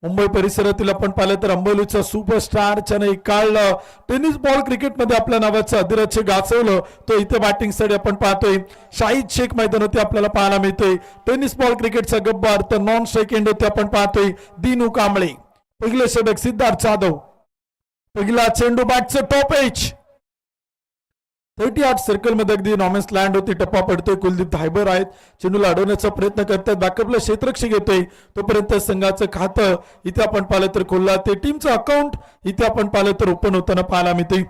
मुंबई परिसरातील आपण पाहिलं तर अंबोलीचा सुपरस्टार चेन्नई काढलं टेनिस बॉल क्रिकेटमध्ये आपल्या नावाचं अधिराज्य गाजवलं तो इथे बॅटिंगसाठी आपण पाहतोय. शाहिद शेख मैदानावरती आपल्याला पाहायला मिळतोय. टेनिस बॉल क्रिकेटचा गब्बर तर नॉन स्ट्राईक एंड होते आपण पाहतोय दिनू कांबळे. पहिले षटक सिद्धार्थ जाधव. पहिला चेंडू बॅटचं टॉप एज 38 सर्कल मध्ये अगदी नॉमेन्स लँड होती. टप्पा पडतोय. कुलदीप धायबर आहेत चेंडूला अडवण्याचा प्रयत्न करतात. बॅकअपला क्षेत्ररक्षक येतोय तोपर्यंत संघाचं खातं इथे आपण पाहिलं तर खोलला ते टीमचं अकाउंट इथे आपण पाहिलं तर ओपन होताना पाहायला मिळते.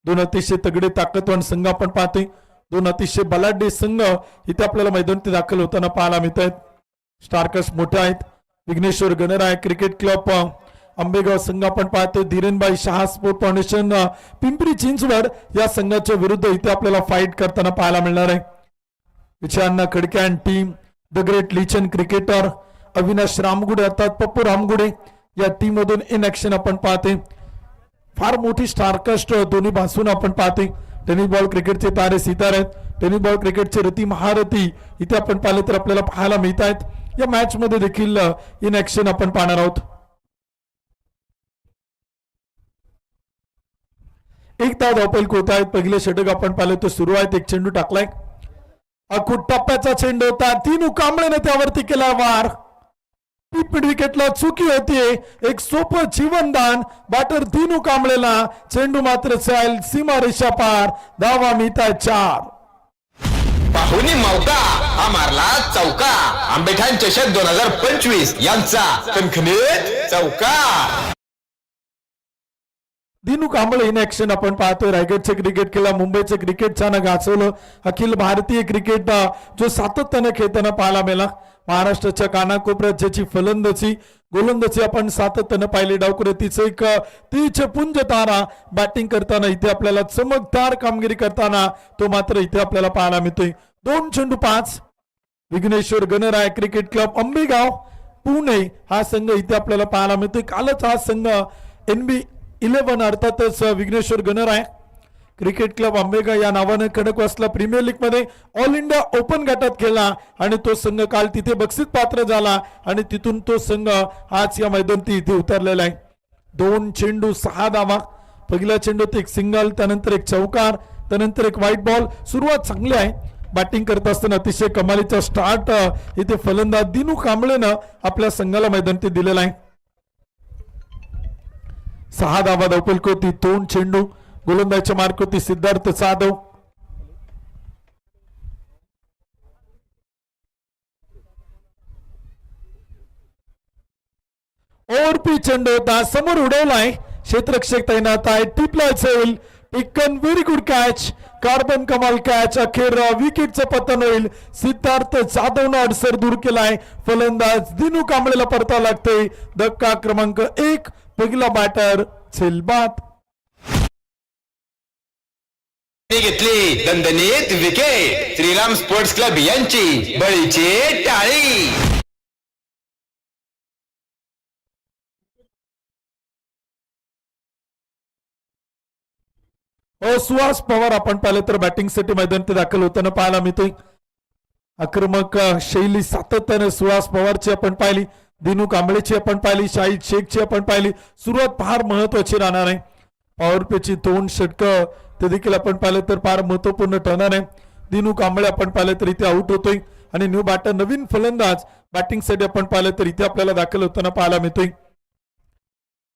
दोन अतिशय तगडे ताकदवान संघ आपण पाहतोय. दोन अतिशय बलाढ्य संघ इथे आपल्याला मैदानात दाखल होताना पाहायला मिळत आहेत. स्टारकर्स मोठे आहेत. विघ्नेश्वर गणराय क्रिकेट क्लब आंबेगाव संघ आपण पाहतोय. धीरेनभाई शहा स्पोर्ट फाउंडेशन पिंपरी चिंचवड या संघाच्या विरुद्ध इथे आपल्याला फाईट करताना पाहायला मिळणार आहे. Vicharna Khadke and team the great लिचन क्रिकेटर अविनाश रामगुडे अर्थात पप्पू रामगुडे या टीम मधून इन ऍक्शन आपण पाहते. फार मोठी स्टारकास्ट दोन्ही बाजून आपण पाहते. टेनिस बॉल क्रिकेटचे तारे सितारे आहेत. टेनिस बॉल क्रिकेटचे रती महारथी इथे आपण पाहिले तर आपल्याला पाहायला मिळत आहेत. या मॅच मध्ये देखील इन ऍक्शन आपण पाहणार आहोत. एकदा धावपल होत आहेत. पहिले षटक आपण पाहिलं तो सुरू आहे. एक चेंडू टाकलाय. अखूट टप्प्याचा चेंडू होता. दिनू कांबळेने त्यावरती केला वार. मिड विकेटला चुकी होतीये. एक सोपं जीवनदान बॅटर दिनू कांबळेला. चेंडू मात्र चाल सीमा रेषा पार. धावा मिळतात 4. पाहुणी मौका हा मारला चौका. आंबेठाण चषक 2025 यांचा खणखणीत चौका. दिनू कांबळे इन ऍक्शन आपण पाहतोय. रायगडचे क्रिकेट खेळला. मुंबईचे क्रिकेट छान गाजवलं. अखिल भारतीय क्रिकेट जो सातत्याने खेळताना पाहायला मिळाला. महाराष्ट्राच्या कानाकोपऱ्यात ज्याची फलंदाजी गोलंदाजी आपण सातत्याने पाहिली. डावकुरतीचं एक तीच पुंज तारा बॅटिंग करताना इथे आपल्याला चमकदार कामगिरी करताना तो मात्र इथे आपल्याला पाहायला मिळतोय. 2 चेंडू 5. विघ्नेश्वर गणराय क्रिकेट क्लब अंबेगाव पुणे हा संघ इथे आपल्याला पाहायला मिळतोय. कालच हा संघ NB11 अर्थातच विघ्नेश्वर गणराय क्रिकेट क्लब आंबेगाव या नावाने खडकवासला प्रीमियर लीग मध्ये ऑल इंडिया ओपन गटात खेळला आणि तो संघ काल तिथे बक्षीस पात्र झाला आणि तिथून तो संघ आज या मैदानात इथे उतरलेला आहे. 2 चेंडू 6 धावा. पहिला चेंडूत एक सिंगल त्यानंतर एक चौकार त्यानंतर एक व्हाईट बॉल. सुरुवात चांगली आहे. बॅटिंग करत असताना अतिशय कमालीचा स्टार्ट इथे फलंदाज दिनू कांबळेनं आपल्या संघाला मैदानात दिलेला आहे. 6 धावा धावपलकोती. 2 चेंडू गोलंदाजच्या मार्कवरती सिद्धार्थ जाधव. ओरपी चेंडू होता समोर उडवलाय. क्षेत्ररक्षक तैनात आहे. टिपला जाईल. Thicken very good catch. Carbon कमाल कॅच. अखेर विकेटचं पतन होईल. सिद्धार्थ जाधवनं अडसर दूर केलाय. फलंदाज दिनू कांबळेला परता लागते. धक्का क्रमांक 1. पहिला बॅटर झेलबाद घेतली दणदणीत विकेट. श्रीराम स्पोर्ट्स क्लब यांची बळीची टाळी. सुहास पवार आपण पाहिलं तर बॅटिंग साठी मैदानात दाखल होताना पाहायला मिळतोय. आक्रमक शैली सातत्याने सुहास पवारची आपण पाहिली. दिनू कांबळेची आपण पाहिली. शाहिद शेखची आपण पाहिली. सुरुवात फार महत्वाची राहणार आहे. पॉवर प्लेची 2 षटकं ते देखील आपण पाहिलं तर फार महत्वपूर्ण ठरणार आहे. दिनू कांबळे आपण पाहिलं तर इथे आउट होतोय आणि न्यू बॅटर नवीन फलंदाज बॅटिंग साठी आपण पाहिलं तर इथे आपल्याला दाखल होताना पाहायला मिळतोय.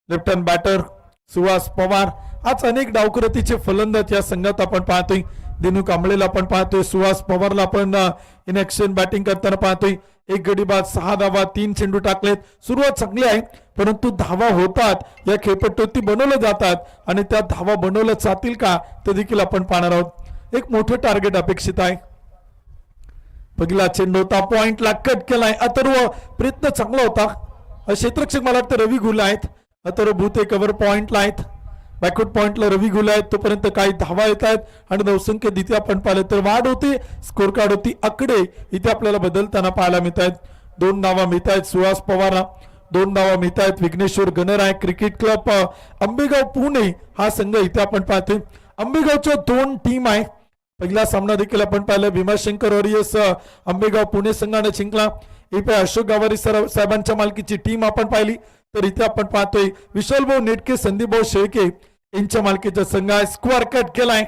Left hand batter Suhas Pawar. आज अनेक डावकुरतीचे फलंदाज या संघात आपण पाहतोय. दिनू कांबळेला आपण पाहतोय. सुहास पवारला आपण इन ऍक्शन बॅटिंग करताना पाहतोय. एक गडी बाद 6 धावा 3 चेंडू टाकलेत. सुरुवात चांगली आहे परंतु धावा होतात या खेळपट्टीवरती बनवल्या जातात आणि त्या धावा बनवल्या जातील का ते देखील आपण पाहणार आहोत. एक मोठं टार्गेट अपेक्षित आहे. पहिला चेंडू होता पॉइंटला कट केलाय. अथर्व प्रयत्न चांगला होता. क्षेत्ररक्षक मला वाटतं रवी गुल आहेत. अथर्व भूते कव्हर पॉइंटला आहेत. बॅकवर्ड पॉइंटला रवी गुल आहेत. तोपर्यंत काही धावा येत आहेत आणि नवसंख्य इथे आपण पाहिलं तर वाढ होते. स्कोर कार्ड होती. आकडे इथे आपल्याला बदलताना पाहायला मिळत आहेत. 2 धावा मिळत आहेत सुहास पवारला. 2 धावा मिळत आहेत विघ्नेश्वर गणराय क्रिकेट क्लब अंबेगाव पुणे हा संघ इथे आपण पाहतोय. अंबेगावच्या 2 टीम आहे. पहिला सामना देखील आपण पाहिला. भीमाशंकर वॉरियर्स अंबेगाव पुणे संघाने जिंकला. इथे अशोक गावारी साहेबांच्या मालकीची टीम आपण पाहिली. तर इथे आपण पाहतोय विशालभाऊ नेटके संदीपभाऊ शेळके यांच्या मालकीचा संघ आहे. स्क्वेअर कट केलाय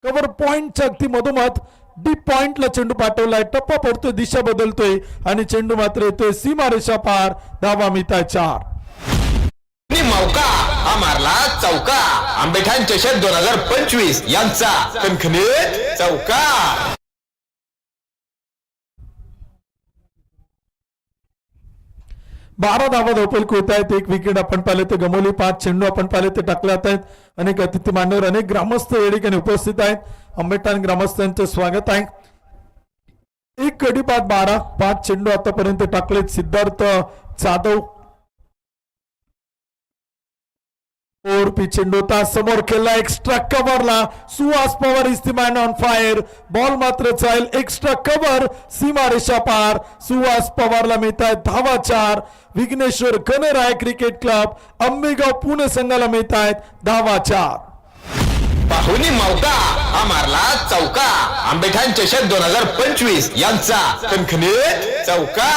कव्हर पॉइंटच्या अगदी मधोमध डीप पॉइंटला चेंडू पाठवलाय. टप्पा पडतोय दिशा बदलतोय आणि चेंडू मात्र येतोय सीमारेषा पार. धावा मिळताय 4. मौका हा मारला चौका. आंबेठाण चषक 2025 यांचा खणखणीत चौका. 12 धावा धावपल होत आहेत. 1 विकेट आपण पाहिले ते गमवली. 5 चेंडू आपण पाहिले ते टाकले जात आहेत. अनेक अतिथी मान्यवर अनेक ग्रामस्थ या ठिकाणी उपस्थित आहेत. आंबेठाण ग्रामस्थांचं स्वागत आहे. 1 गडी बाद 12. 5 चेंडू आतापर्यंत टाकलेत. सिद्धार्थ जाधव और चेंडू समोर खेळला एक्स्ट्रा कव्हरला. Suhas Pawar is the man on fire. Ball मात्र जाईल एक्स्ट्रा कव्हर सीमारेषा पार. सुहास पवारला मिळत आहेत धावा 4. विघ्नेश्वर गणराय क्रिकेट क्लब आंबेगाव पुणे संघाला मिळत आहेत धावा 4. पाहुणी मौका हा मारला चौका. आंबेठाण चषक 2025 यांचा खणखणीत चौका.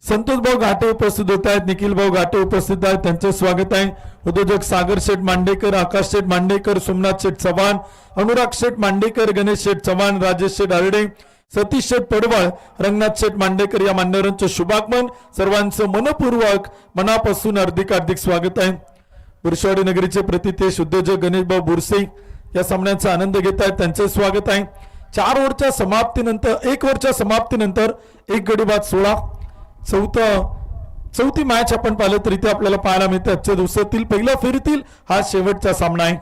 संतोष भाऊ घाटे उपस्थित होत आहेत. निखिल भाऊ घाटे उपस्थित आहेत. त्यांचे स्वागत आहे. उद्योजक सागर शेठ मांडेकर, आकाश शेठ मांडेकर, सोमनाथ शेठ चव्हाण, अनुराग शेठ मांडेकर, गणेश शेठ चव्हाण, राजेश शेठ आरडे, सतीश शेठ पडवळ, रंगनाथ शेठ मांडेकर या मान्यवरांचे शुभागमन. सर्वांचं मनपूर्वक मनापासून हार्दिक स्वागत आहे. बुरशवाडी नगरीचे प्रतितेश उद्योजक गणेश भाऊ बुरसे या सामन्याचा आनंद घेत आहेत. त्यांचे स्वागत आहे. 4 ओव्हरच्या समाप्तीनंतर 1 ओव्हरच्या समाप्तीनंतर 1 गडी बाद 16. चौथी मॅच आपण पाहिलं तर इथे आपल्याला पाहायला मिळते. आजच्या दिवसातील पहिल्या फेरीतील हा शेवटचा सामना आहे.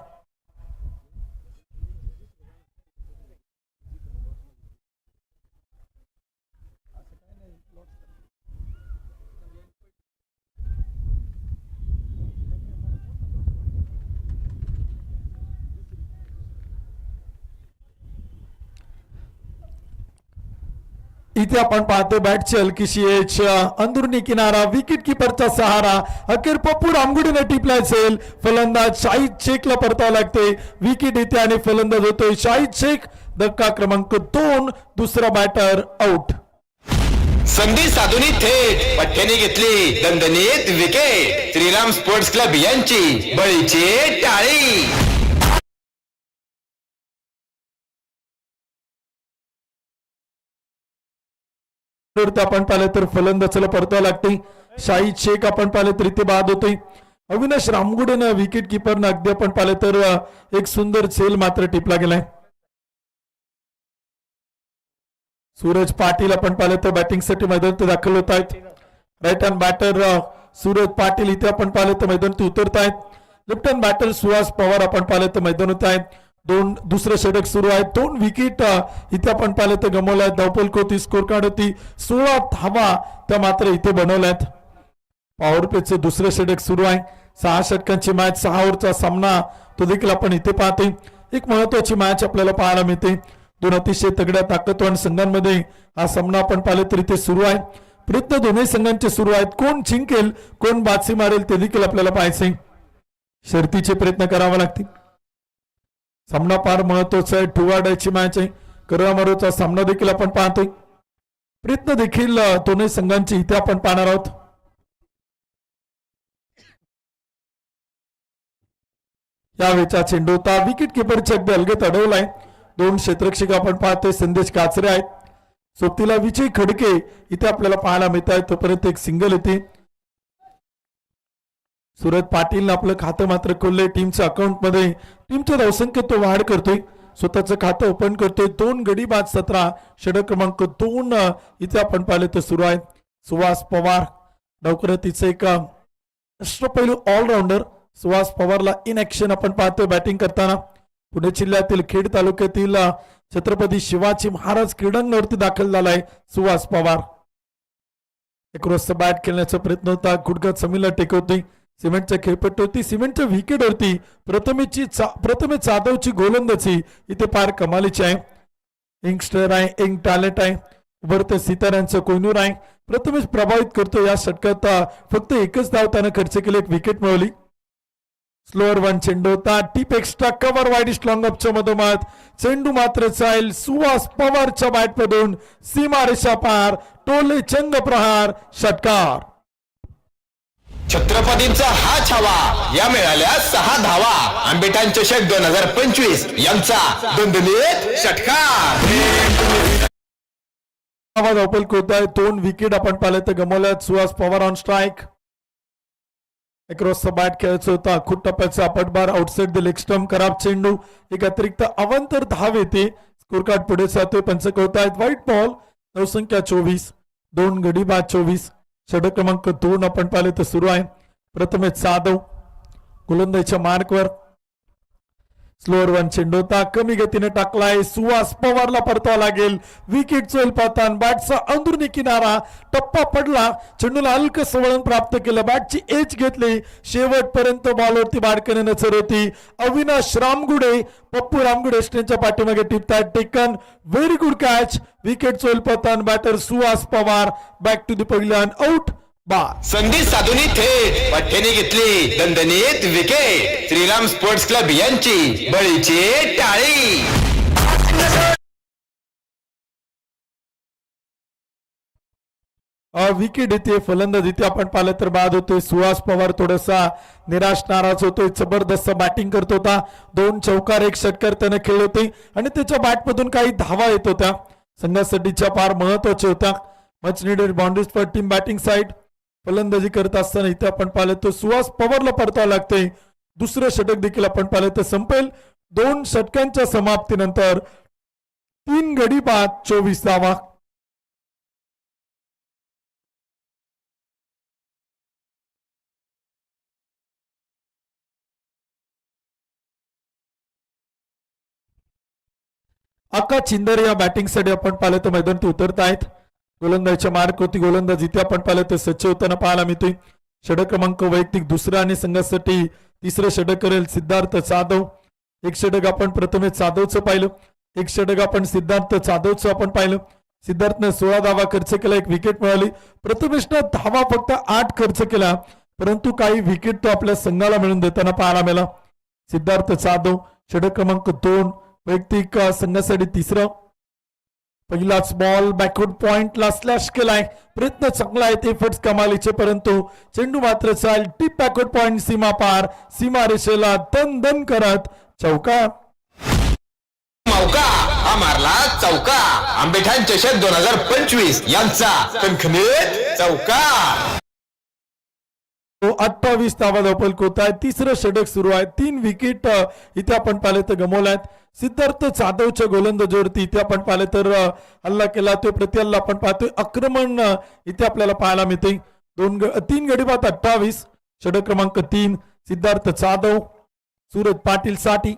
इथे आपण पाहतो बॅटची हलकीशी एच, अंदरुनी किनारा, विकेट किपरचा सहारा. अखेर पप्पू रामगुडीने टिपला असेल. फलंदाज शाहिद शेखला परतावं लागते. विकेट येते आणि फलंदाज होतोय शाहिद शेख. धक्का क्रमांक 2. दुसरा बॅटर आउट. संधी साधून थेट पठ्ठ्याने घेतली दणदणीत विकेट. श्रीराम स्पोर्ट्स क्लब यांची बळीची टाळी. आपण पाहिलं तर फलंदाजाला परतावं लागते. शाहिद शेख आपण पाहिलं तर इथे बाद होतोय. अविनाश रामगुडेनं विकेट किपरनं अगदी आपण पाहिलं तर एक सुंदर झेल मात्र टिपला गेलाय. सूरज पाटील आपण पाहिलं तर बॅटिंगसाठी मैदानात दाखल होत आहेत. Right hand batter Suraj Patil इथे आपण पाहिलं तर मैदानात उतरत आहेत. Left hand batter Suhas Pawar आपण पाहिलं तर मैदानात आहेत. दुसरं षटक सुरू आहे. 2 विकेट इथे आपण पाहिलं तर गमवल्या. धावपल होती, स्कोर कार्ड होती 16 धावा त्या मात्र इथे बनवल्यात. पॉवर प्लेचे दुसरं षटक सुरू आहे. 6 षटकांची मॅच, 6 ओव्हरचा सामना तो देखील आपण इथे पाहतोय. एक महत्वाची मॅच आपल्याला पाहायला मिळते. 2 अतिशय तगड्या ताकदवान संघांमध्ये हा सामना आपण पाहिलं तर इथे सुरू आहे. प्रयत्न दोन्ही संघांचे सुरू आहेत. कोण जिंकेल, कोण बाजी मारेल ते देखील आपल्याला पाहायचंय. शर्तीचे प्रयत्न करावे लागतील. सामना फार महत्वाचा आहे. ठुवाडायची मॅच आहे. करमारोचा सामना देखील आपण पाहतोय. प्रयत्न देखील दोन्ही संघांचे इथे आपण पाहणार आहोत. यावेळेचा चेंडू होता विकेट किपरच्या अगदी अलगद अडवलाय. 2 क्षेत्ररक्षक आपण पाहतोय. संदेश काचरे आहेत. सोबतीला विजय खडके इथे आपल्याला पाहायला मिळत आहे. तोपर्यंत एक सिंगल येते. सूरज पाटीलनं आपलं खातं मात्र खोललंय टीमच्या अकाउंट मध्ये. टीमच्या धावसंख्येत तो वाढ करतोय. स्वतःचं खातं ओपन करतोय. 2 गडी बाद 17. षटक क्रमांक 2 इथे आपण पाहिलं तर सुरू आहे. सुहास पवार नौकरतीचं एक अष्टपैलू ऑलराऊंडर. सुहास पवारला इन ऍक्शन आपण पाहतोय बॅटिंग करताना. पुणे जिल्ह्यातील खेड तालुक्यातील छत्रपती शिवाजी महाराज क्रीडांगणावरती दाखल झालाय सुहास पवार. एक रोजचा बॅट खेळण्याचा प्रयत्न होता. गुडघा जमिनीला टेकवतोय. सिमेंटच्या खेळपट्टीवरती, सिमेंटच्या विकेटवरती प्रथमेश जाधवची गोलंदाजी इथे फार कमालीची आहे. यंगस्टर आहे, यंग टॅलेंट आहे. उभरते सिताऱ्यांचं कोहिनूर आहे. प्रथमेश प्रभावित करतो. या षटकात फक्त एकच धाव त्यानं खर्च केली, 1 विकेट मिळवली. स्लोअर वन चेंडू होता टीप एक्स्ट्रा कव्हर वाईडिश लॉंग अपच्या मधोमध चेंडू मात्र जाईल सुहास पवारच्या बॅटमधून सीमारेषा पार टोले चंग प्रहार षटकार. छत्रपतींचा हा छावा या मिळाल्या 6 धावा. आंबेठाण चषक 2025 यांचा दणदणीत षटकार. धावपल होत आहे 2 विकेट आपण पाहिले तर गमावल्यात. Suhas Pawar on strike. Across the bat खेळायचं होता खूप टप्प्याचा पटबार आउटसाइड द लेग स्टंप खराब चेंडू एक अतिरिक्त अवंतर धाव येते. स्कोर कार्ड पुढे जातोय पंचक होत आहेत. व्हाईट बॉल धावसंख्या 24 2 गडी बाद 24. षटक क्रमांक 2 आपण पाहिले तर सुरू आहे. प्रथमेश जाधव गोलंदाजीच्या मार्कवर. स्लोअर वन चेंडू होता कमी गतीने टाकलाय. सुहास पवारला परतावा लागेल. विकेट चोल पाहताना बॅटचा अंदरुनी किनारा टप्पा पडला. चेंडूला हलकं वळण प्राप्त केलं. बॅटची एज घेतली. शेवटपर्यंत बॉलवरती बाडकने नजर होती. अविनाश रामगुडे पप्पू रामगुडे स्टेनच्या पाठीमागे टिपतात. Taken very good catch. Wicket चोल पाहताना batter Suhas Pawar back to the पहिला आउट. संधी साधूनी थेट पठ्ठेने घेतली दणदणीत विकेट. श्रीराम स्पोर्ट्स क्लब यांची बळीची टाळी. विकेट येते फलंदाज इथे आपण पाहिलं तर बाद होतोय. सुहास पवार थोडासा निराश नाराज होतोय. जबरदस्त बॅटिंग करत होता. 2 चौकार 1 षटकार त्याने खेळले होते आणि त्याच्या बॅटमधून काही धावा येत होत्या. संघासाठीच्या फार महत्वाच्या होत्या. Much needed boundaries for team batting side. फलंदाजी करत असताना इथे आपण पाहिलं तर सुहास पवारला परतावा लागतोय. दुसरं षटक देखील आपण पाहिलं तर संपेल. 2 षटकांच्या समाप्तीनंतर 3 गडी बाद 24 धावा. आकाश चिंदर या बॅटिंगसाठी आपण पाहिलं तर मैदानात उतरत आहेत. गोलंदाजीच्या मार्क होती. गोलंदाज इथे आपण पाहिलं तर सच्चे होताना पाहायला मिळतोय. षटक क्रमांक वैयक्तिक दुसरा आणि संघासाठी तिसरं षटक करेल सिद्धार्थ जाधव. 1 षटक आपण प्रथमेश जाधवचं पाहिलं. 1 षटक आपण सिद्धार्थ जाधवचं आपण पाहिलं. सिद्धार्थने 16 धावा खर्च केला. 1 विकेट मिळाली. प्रथमेशनं धावा फक्त 8 खर्च केला परंतु काही विकेट तो आपल्या संघाला मिळून देताना पाहायला मिळाला. सिद्धार्थ जाधव षटक क्रमांक 2 वैयक्तिक संघासाठी तिसरं. पहिलाच बॉल बॅकवर्ड पॉइंटला स्लॅश केलाय. प्रयत्न चांगला आहे. एफर्ट्स कमालीचे परंतु चेंडू मात्र चाल टीप बॅकवर्ड पॉइंट सीमा पार. सीमा रेषेला दन दन करत चौका. मौका हा मारला चौका. आंबेठाण चषक 2025 यांचा कणखणीत चौका. 28 धावा धावपल होत आहे. तिसरं षटक सुरू आहे. 3 विकेट इथे आपण पाहिले तर गमावल्यात. सिद्धार्थ जाधवच्या गोलंदाजीवरती इथे आपण पाहिले तर हल्ला केला. तो प्रत्यल्ला आपण पाहतोय. आक्रमण इथे आपल्याला पाहायला मिळते. 3 गडी बाद 28. षटक क्रमांक 3 सिद्धार्थ जाधव सूरज पाटील साठी.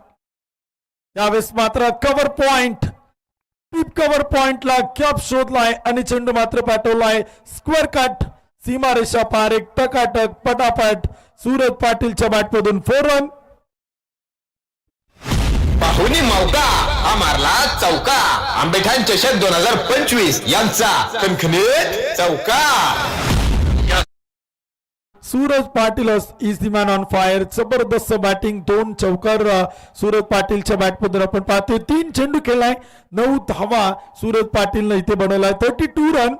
यावेळेस मात्र कव्हर पॉइंट टीप कव्हर पॉइंटला कॅप शोधलाय आणि चेंडू मात्र पाठवलाय स्क्वेअर कट. सीमारेषा पार. एक टकाटक पटापट सूरज पाटीलच्या बॅटमधून 4 रन. पाहुणी मौका हा मारला चौका. आंबेठाण चषक 2025 यांचा कणखणीत चौका. Suraj Patil is the man on fire. जबरदस्त बॅटिंग. 2 चौकार सूरज पाटीलच्या बॅटमधून आपण पाहतोय. 3 चेंडू खेळलाय. 9 धावा सूरज पाटीलने इथे बनवलाय. 32 रन.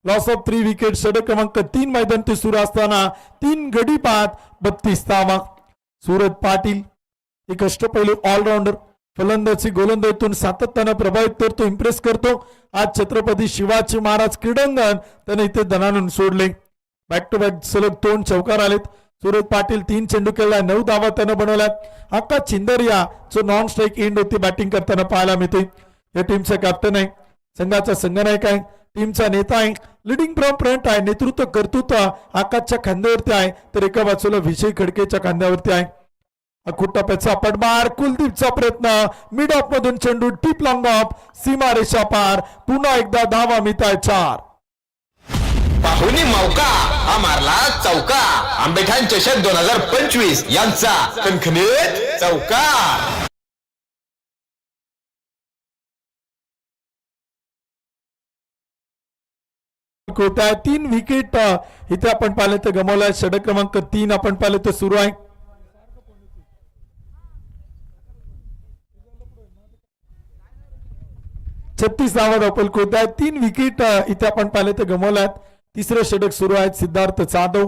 Loss of 3 wicket. षटक क्रमांक 3 मैदान ते सुरू असताना 3 गडी बाद 32 धावा. सूरज पाटील एक अष्टपैलू ऑलराऊंडर. फलंदाजी गोलंदाजीतून सातत्यानं प्रभावित करतो. इम्प्रेस करतो. आज छत्रपती शिवाजी महाराज क्रीडांगण त्याने इथे दणानून सोडले. बॅक टू बॅक सलग 2 चौकार आलेत. सूरज पाटील 3 चेंडू खेळला. 9 धावा त्यानं बनवल्यात. आकाश चिंदरिया जो नॉन स्ट्राईक एंड होती बॅटिंग करताना पाहायला मिळते. या टीमचा कॅप्टन आहे. संघाचा संघनायक आहे. टीमचा नेता आहे. लिडिंग फ्रॉम फ्रंट आहे. नेतृत्व कर्तृत्व आकाशच्या खांद्यावरती आहे तर एका बाजूला विजय खडकेच्या खांद्यावरती आहे. टप्प्याचा पडमार. कुलदीपचा प्रयत्न मिड ऑफ मधून चेंडू टीप लॉंग ऑफ. सीमा रेषा पार. पुन्हा एकदा धावा मिळताय 4. पाहुणी मौका हा मारला चौका. आंबेठाण चषक 2025 यांचा कणखणीत चौका. होत आहे. 3 विकेट इथे आपण पाहिले तर गमावलाय. षटक क्रमांक 3 आपण पाहिले तर सुरू आहे. 36 धावा धावफलक होत आहेत. 3 विकेट इथे आपण पाहिले तर गमावल्यात. तिसरं षटक सुरू आहे सिद्धार्थ जाधव.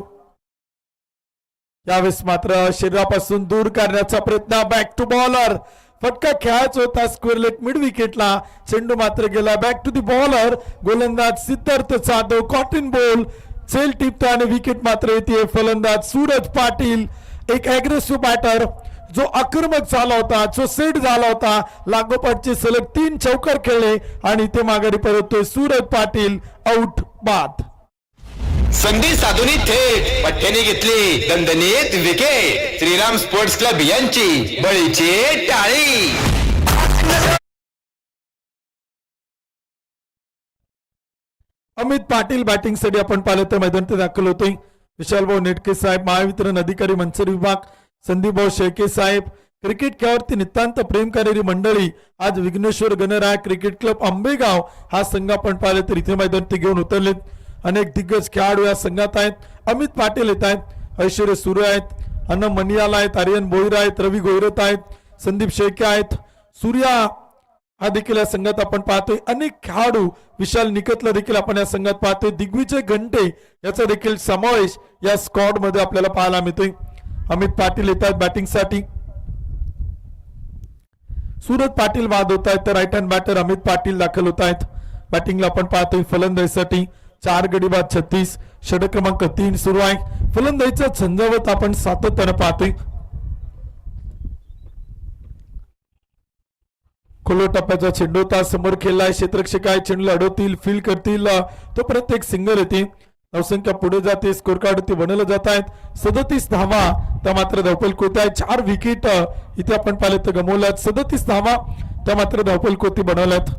यावेळेस मात्र शरीरापासून दूर करण्याचा प्रयत्न. बॅक टू बॉलर, फटका खेळायचा होता स्क्वेअर लेग मिड विकेटला. चेंडू मात्र गेला बॅक टू दी बॉलर. गोलंदाज सिद्धार्थ जाधव कॉटन बॉल सेल टिपतो आणि विकेट मात्र येते. फलंदाज सूरज पाटील, एक अग्रेसिव्ह बॅटर जो आक्रमक झाला होता, जो सेट झाला होता. लागोपाठचे सलग 3 चौकार खेळले आणि ते माघारी परततोय. सूरज पाटील आउट बाद. संधी साधून थेट पठ्ठ्याने घेतली दणदणीत विकेट. श्रीराम स्पोर्ट्स क्लब यांची बळीची टाळी. अमित पाटील बॅटिंगसाठी आपण पाहिलं तर मैदानात दाखल होतोय. विशाल भाऊ नेटके साहेब, महावितरण अधिकारी मनसर विभाग, संदीप भाऊ शेळके साहेब, क्रिकेट खेळावरती नितांत प्रेम करणारी मंडळी. आज विघ्नेश्वर गणराय क्रिकेट क्लब आंबेगाव हा संघ आपण पाहिलं तर इथे मैदानात घेऊन उतरलेत. अनेक दिग्गज खेळाडू या संघात आहेत. अमित पाटील येत आहेत, ऐश्वर्य सुरे आहेत, अनम मनियाल आहेत, आर्यन बोईर आहेत, रवी गोयरत आहेत, संदीप शेळके आहेत, सूर्या हा देखील या संघात आपण पाहतोय. अनेक खेळाडू, विशाल निकतला देखील आपण या संघात पाहतोय. दिग्विजय घंटे याचा देखील समावेश या स्क्वॉड मध्ये आपल्याला पाहायला मिळतोय. अमित पाटील येत आहेत बॅटिंगसाठी. सूरज पाटील बाद होत आहेत तर right hand batter Amit Patil दाखल होत आहेत. बॅटिंगला आपण पाहतोय फलंदाजीसाठी 4 गडी बाद 36. षटक क्रमांक 3 सुरू आहे. फलंदाजीचा झंझावत आपण सातत्यानं पाहतोय. खोलो टप्प्याचा चेंडू होता, समोर खेळलाय, क्षेत्ररक्षक आहे, चेंडूला अडवतील, फील्ड करतील, तो प्रत्येक सिंगल येते. धावसंख्या पुढे जाते, स्कोर कार्ड ते बनवलं जात आहेत. 37 धावा त्या मात्र धावफलक होत आहेत. 4 विकेट इथे आपण पाहिले तर गमावल्यात. 37 धावा त्या मात्र धावफलक होती बनवल्यात.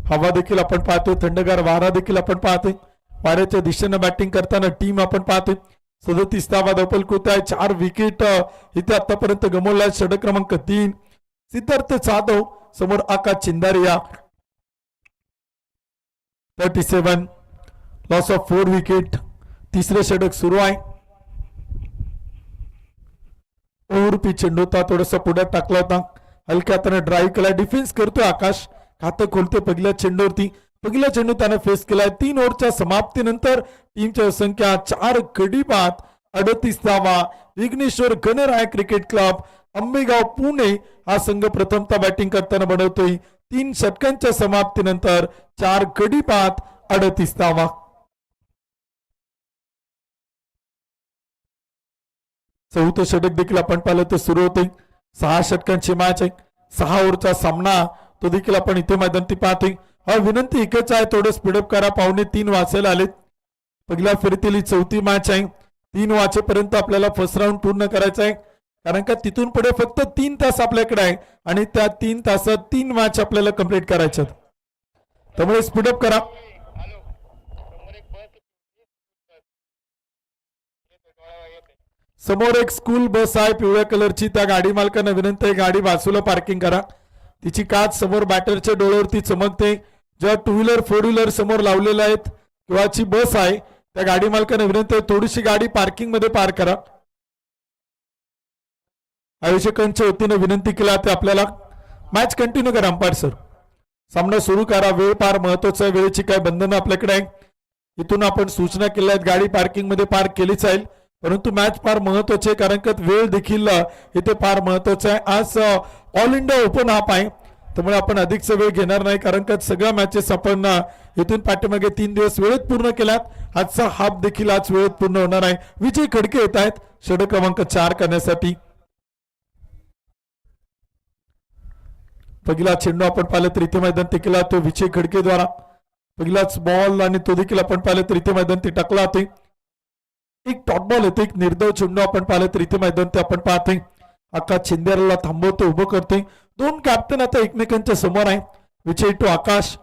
हवा देखील आपण पाहतोय, थंडगार वारा देखील आपण पाहतोय. वाऱ्याच्या दिशेनं बॅटिंग करताना टीम आपण पाहतोय. 37 धावा धावफलक होत आहे. 4 विकेट इथे आतापर्यंत गमावल्या. षटक क्रमांक 3 सिद्धार्थ जाधव, समोर आकाश चिंदारिया. 37 लॉस ऑफ 4 विकेट. तिसरे षटक सुरू आहे. ओव्हरपी चेंडू होता, थोडासा पुढ्यात टाकला होता, हलक्या हाताने ड्राईव्ह केला. डिफेन्स करतोय आकाश, खातं खोलतोय पहिल्या चेंडूवरती. पहिला चेंडू त्याने फेस केलाय. 3 ओव्हरच्या समाप्तीनंतर टीमची संख्या 4 गडी बाद 38 धावा. विघ्नेश्वर गणराय क्रिकेट क्लब आंबेगाव पुणे हा संघ प्रथमतः बॅटिंग करताना बनवतोय. 3 षटकांच्या समाप्तीनंतर 4 गडी बाद 38 धावा. चौथं षटक देखील आपण पाहिलं तर सुरू होते. 6 षटकांची मॅच आहे, 6 ओव्हरचा सामना तो देखील आपण इथे मैदानात पाहतोय. हा विनंती एकच आहे, थोडं स्पीडअप करा. 2:45 वाजायला आलेत. पहिल्या फेरीतील 4थी मॅच आहे. 3 वाजेपर्यंत आपल्याला फर्स्ट राऊंड पूर्ण करायचा आहे, कारण का तिथून पुढे फक्त 3 तास आपल्याकडे आहे आणि त्या 3 तासात 3 मॅच आपल्याला कंप्लीट करायच्यात. त्यामुळे स्पीडअप करा. समोर एक स्कूल बस आहे पिवळ्या कलरची. त्या गाडी मालकांना विनंती आहे, गाडी बाजूला पार्किंग करा. तिची काच समोर बॅटरच्या डोळ्यावरती चमकते. जेव्हा 2 व्हीलर 4 व्हीलर समोर लावलेल्या आहेत किंवा ची बस आहे, त्या गाडी मालकांना विनंती आहे, थोडीशी गाडी पार्किंग मध्ये पार्क करा. आयोजकांच्या वतीनं विनंती केला ते आपल्याला मॅच कंटिन्यू करा. अंपायर सर, सामना सुरू करा. वेळ फार महत्वाचा आहे, वेळेची काय बंधनं आपल्याकडे आहे. इथून आपण सूचना केल्या आहेत, गाडी पार्किंग मध्ये पार्क केलीच जाईल, परंतु मॅच फार महत्वाची आहे, कारण का वेळ देखील इथे फार महत्वाचा आहे. आज ऑल इंडिया ओपन हाफ आहे, त्यामुळे आपण अधिकचा वेळ घेणार नाही, कारण का सगळ्या मॅचेस आपण इथून पाठीमागे 3 दिवस वेळेत पूर्ण केल्यात. आजचा हाफ देखील आज वेळेत पूर्ण होणार आहे. विजय खडके येत आहेत षटक क्रमांक 4 करण्यासाठी. पहिला चेंडू आपण पाहिलं तर इथे मैदान ते केला तो विजय खडके द्वारा. पहिलाच बॉल आणि तो देखील आपण पाहिलं तर इथे मैदान ते टाकला होते. एक टॉप बॉल येतो, एक निर्धाव चेंडू आपण पाहिलं तर इथे मैदान ते आपण पाहतोय. आकाश चिंदेराला थांबवतो, उभं करतोय. 2 कॅप्टन आता एकमेकांच्या समोर आहे. विजय टू आकाश.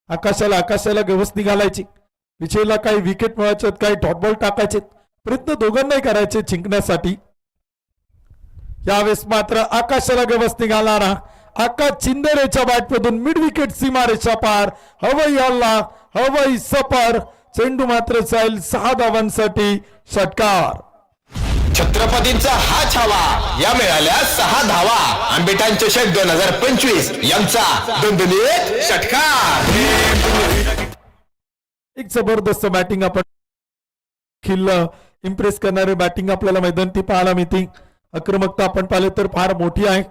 आकाशाला व्यवस्थित घालायची. विजयला काही विकेट मिळायचे, काही डॉट बॉल टाकायचे, प्रयत्न दोघांनाही करायचे जिंकण्यासाठी. यावेळेस मात्र आकाशाला व्यवस्थित घालणारा आकाश चिंदेरेच्या बॅटमधून मिड विकेट सीमारेषा पार. हवाई हल्ला, हवाई सफर. चेंडू मात्र जाईल 6 धावांसाठी. षटकार. छत्रपतींचा हा छावा या मिळाल्या 6 धावा. आंबेटान चषक 2025 यांचा दणदणीत षटकार. एक जबरदस्त बॅटिंग आपण खिल्ल इम्प्रेस करणारे बॅटिंग आपल्याला मैदानी पाहायला मिळते. आक्रमकता आपण पाहिले तर फार मोठी आहे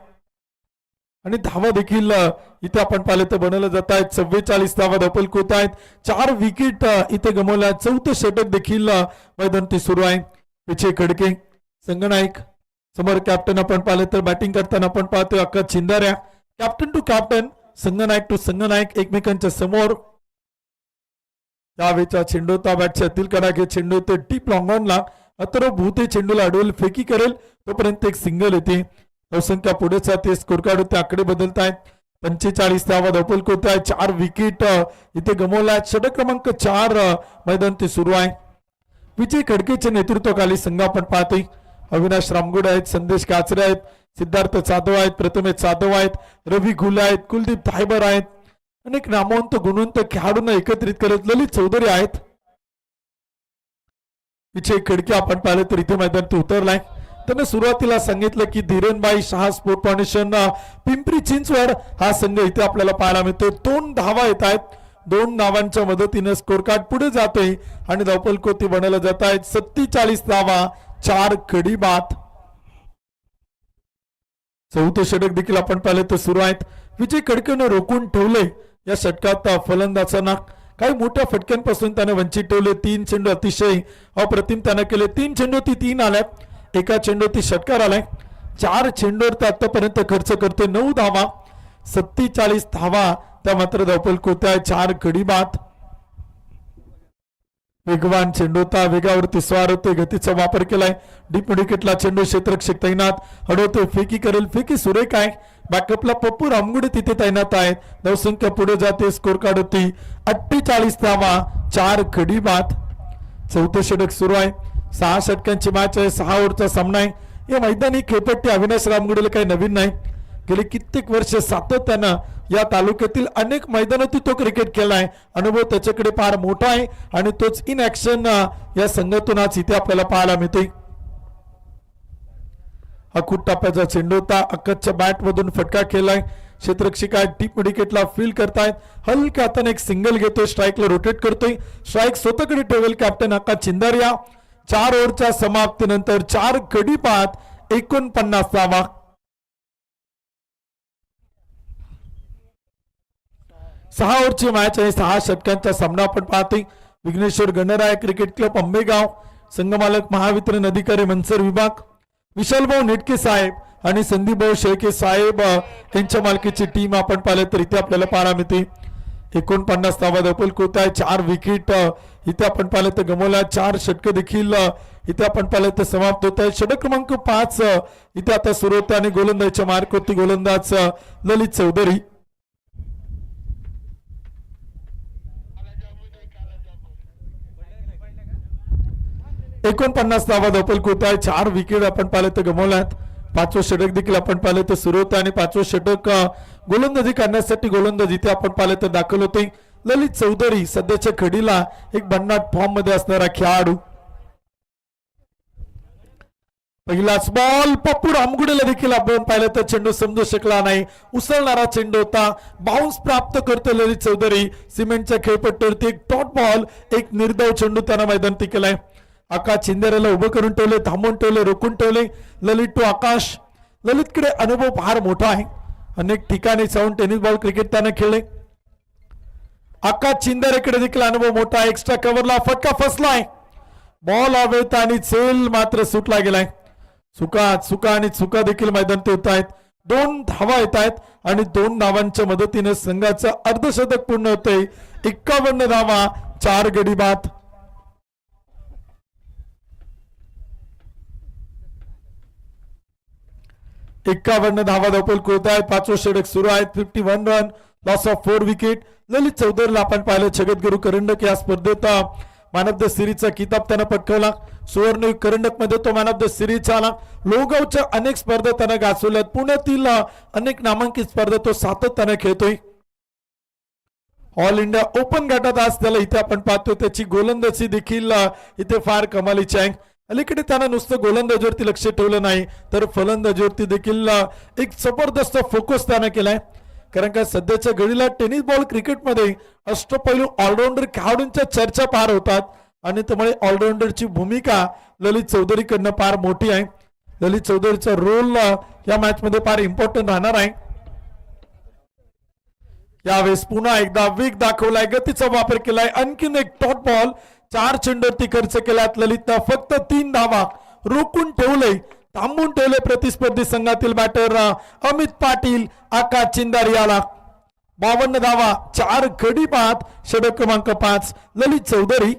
आणि धावा देखील इथे आपण पाहिले तर बनवलं जात आहेत. 44 धावा धपलकोत आहेत. 4 विकेट इथे गमावल्या. 4थं षटक देखील मैदानी सुरू आहे. पिछे खडके संगनाईक समोर कॅप्टन आपण पाहिले तर बॅटिंग करताना आपण पाहतोय आकाश चिंदाऱ्या कॅप्टन टू कॅप्टन संगनाईक टू संगनाईक एकमेकांच्या समोर. त्यावेळेचा चेंडू त्या बॅटच्या अतील कडाके चेंडू ते डीप लॉंग ऑनला अथर्व भूते चेंडूला अडवेल फेकी करेल तोपर्यंत एक सिंगल येते. संख्या पुढे जाते. स्कोर कार्ड होते आकडे बदलत आहेत. 45 धावा धपलकोत आहे. 4 विकेट इथे गमावल्या आहेत. षटक क्रमांक 4 मैदान ते सुरू आहे. विजय खडकेच्या नेतृत्वाखाली संघ आपण पाहतोय. अविनाश रामगुडे आहेत. संदेश काचरे आहेत. सिद्धार्थ जाधव आहेत. प्रथमेश जाधव आहेत. रवी घुले आहेत. कुलदीप धायबर आहेत. अनेक नामवंत गुणवंत खेळाडूंना एकत्रित करत ललित चौधरी आहेत. विजय खडके आपण पाहिले तर इथे मैदानात उतरलाय. त्याने सुरुवातीला सांगितलं की धीरेनबाई शहा स्पोर्ट फाउंडेशन पिंपरी चिंचवड हा संघ इथे आपल्याला पाहायला मिळतो. 2 धावा येत आहेत. 2 धावांच्या मदतीने स्कोर कार्ड पुढे जातोय आणि धावपलकोती बनवल्या जात आहेत. 47 धावा 4 कडी बाद. 4थं षटक देखील आपण पाहिले तर सुरू आहेत. विजय खडकेने रोखून ठेवले या षटकात फलंदाजांना. काही मोठ्या फटक्यांपासून त्याने वंचित ठेवले. 3 चेंडू अतिशय अप्रतिम त्याने केले. 3 चेंडू ती 3 आल्यात. एका चेंडू ती षटकार आलाय. 4 चेंडूवर ते आतापर्यंत खर्च करतोय. 9 धावा 47 धावा त्या मात्र धावपलकोत आहे. 4 कडी बाद. वेगवान चेंडूता वेगावरती स्वार होते. गतीचा वापर केलाय. डीप विकेटला चेंडू क्षेत्ररक्षक तैनात हडवतोय. फेकी करेल. फेकी सुरेख आहे. बॅकअपला पप्पू रामगुडे तिथे तैनात आहेत. धावसंख्या पुढे जाते. स्कोर कार्ड होती 48 धावा 4 कडी बाद. 4थं षटक सुरू आहे. 6 षटकांची मॅच आहे. 6 ओव्हरचा सामना आहे. या मैदानी खेळपट्टी अविनाश रामगुडेला काही नवीन नाही. गेली कित्येक वर्ष सातत्यानं या तालुक्यातील अनेक मैदानातून तो क्रिकेट खेळलाय. अनुभव त्याच्याकडे फार मोठा आहे आणि तोच इन ऍक्शन या संघातून आज इथे आपल्याला पाहायला मिळतोय. हा खूप टप्प्याचा चेंडू होता. अक्कच्या बॅट मधून फटका केलाय. क्षेत्ररक्षक डीप विकेटला फील करतायत. हलक्या हाताने एक सिंगल घेतोय. स्ट्राईकला रोटेट करतोय. स्ट्राईक स्वतःकडे ठेवेल कॅप्टन आकाश चिंदारिया. 4 ओव्हरच्या समाप्तीनंतर 4 कडी बाद 49 धावा. सहा ओव्हरची मॅच आहे. 6 षटकांचा सामना आपण पाहतोय. विघ्नेश्वर गणराय क्रिकेट क्लब आंबेगाव संघमालक महावितरण अधिकारी मनसर विभाग विशालभाऊ नेटके साहेब आणि संदीपभाऊ शेळके साहेब यांच्या मालकीची टीम आपण पाहिलं तर इथे आपल्याला पाहायला मिळते. 49 धावा धपलकोत आहे. 4 विकेट इथे आपण पाहिलं तर गमावल्या. 4 षटक देखील इथे आपण पाहिलं तर समाप्त होत आहे. षटक क्रमांक 5 इथे आता सुरू होते आणि गोलंदाजच्या मार्कवरती गोलंदाज ललित चौधरी. एकोणपन्नास धावा धपलकोत आहे. 4 विकेट आपण पाहिले तर गमावल्यात. 5वं षटक देखील आपण पाहिले तर सुरू होतं आणि 5वं षटक गोलंदाजी करण्यासाठी गोलंदाज इथे आपण पाहिले तर दाखल होते. ललित चौधरी सध्याच्या घडीला एक भन्नाट फॉर्म मध्ये असणारा खेळाडू. पहिलाच बॉल पप्पू रामगुडेला देखील आपण पाहिलं तर चेंडू समजू शकला नाही. उसळणारा चेंडू होता. बाउन्स प्राप्त करतो ललित चौधरी. सिमेंटच्या खेळपट्टीवरती एक डॉट बॉल एक निर्धाव चेंडू त्यांना मैदानात केलाय. आकाश चिंदेऱ्याला उभं करून ठेवले. थांबवून ठेवले. रोखून ठेवले. ललित टू आकाश. ललितकडे अनुभव फार मोठा आहे. अनेक ठिकाणी जाऊन टेनिस बॉल क्रिकेट त्याने खेळले. आकाश चिंदेऱ्याकडे देखील अनुभव मोठा आहे. एक्स्ट्रा कव्हरला फटका फसलाय. बॉल आवेत आणि चेल मात्र सुटला गेलाय. चुका आणि चुका देखील मैदानात होत आहेत. 2 धावा येत आहेत आणि 2 धावांच्या मदतीने संघाचं अर्धशतक पूर्ण होतंय. 51 धावा 4 गडी बाद. एकावन्न धावा धपलकोत आहेत. 5वं षटक सुरू आहेत. 51 रन लॉस ऑफ 4 विकेट. ललित चौधरीला आपण पाहिलं जगद्गुरु करंडक या स्पर्धेत मॅन ऑफ द सिरीजचा किताब त्यानं पटकावला. सुवर्ण करंडक मध्ये तो मॅन ऑफ द सिरीज आला. लोहगावच्या अनेक स्पर्धा त्यानं गाजवल्यात. पुण्यातील अनेक नामांकित स्पर्धा तो सातत्याने खेळतोय. ऑल इंडिया ओपन गटात आज त्याला इथे आपण पाहतो. त्याची गोलंदाजी देखील इथे फार कमालीची आहे. अलीकडे त्यानं नुसतं गोलंदाजीवरती लक्ष ठेवलं नाही तर फलंदाजीवरती देखील एक जबरदस्त फोकस त्यानं केलाय. कारण का सध्याच्या घडीला टेनिस बॉल क्रिकेटमध्ये अष्टपैलू ऑलराऊंडर खेळाडूंच्या चर्चा पार होतात आणि त्यामुळे ऑलराऊंडरची भूमिका ललित चौधरीकडनं फार मोठी आहे. ललित चौधरीचा रोल या मॅच मध्ये फार इम्पॉर्टंट राहणार आहे. यावेळेस पुन्हा एकदा वेग दाखवलाय, गतीचा वापर केलाय, आणखीन एक डॉट बॉल 4 चेंडूवरती खर्च केल्यात ललितनं फक्त 3 धावा रोखून ठेवले, थांबून ठेवले प्रतिस्पर्धी संघातील बॅटर अमित पाटील, आकाश चिंदारियाला. 52 धावा, 4 गडी बाद, षटक क्रमांक 5 ललित चौधरी.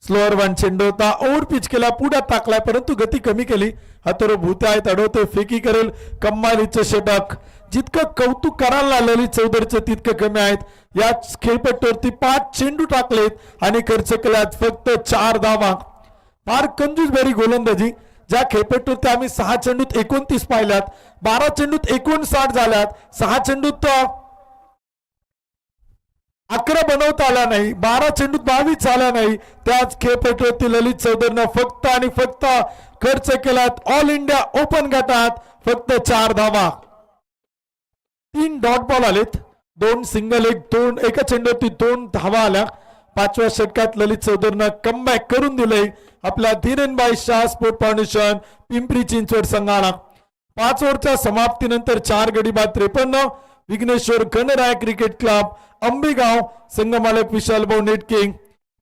स्लोअर वन चेंडू होता, ओव्हर पिच केला, पुढे टाकलाय परंतु गती कमी केली. हातोर भूते आहेत, अडवते, फेकी करेल, कम्मालीचं षटक. जितकं कौतुक करायला ललित चौधरीचं तितकं कमी आहेत. या खेळपट्टीवरती 5 चेंडू टाकलेत आणि खर्च केल्यात फक्त 4 धावा. फार कंजूस बेरी गोलंदाजी. ज्या खेळपट्टीवरती आम्ही 6 चेंडूत 29 पाहिल्यात, 12 चेंडूत 59 झाल्यात, 6 चेंडूत 11 बनवता आला नाही, 12 चेंडूत 22 झाला नाही. त्याच खेळपट्टीवरती ललित चौधरीनं फक्त आणि फक्त खर्च केलात ऑल इंडिया ओपन गटात फक्त 4 धावा. 3 डॉट बॉल आलेत, 2 सिंगल, एका चेंडूवरती 2 धावा आल्या. 5व्या षटकात ललित चौधरीनं कमबॅक करून दिले आपल्या धीरेनभाई शाह स्पोर्ट फाउंडेशन पिंपरी चिंचवड संघाला. 5 ओव्हरच्या समाप्तीनंतर 4 गडी बाद 53. विघ्नेश्वर गणराय क्रिकेट क्लब अंबेगाव, संघमालक विशालभाऊ नेटके,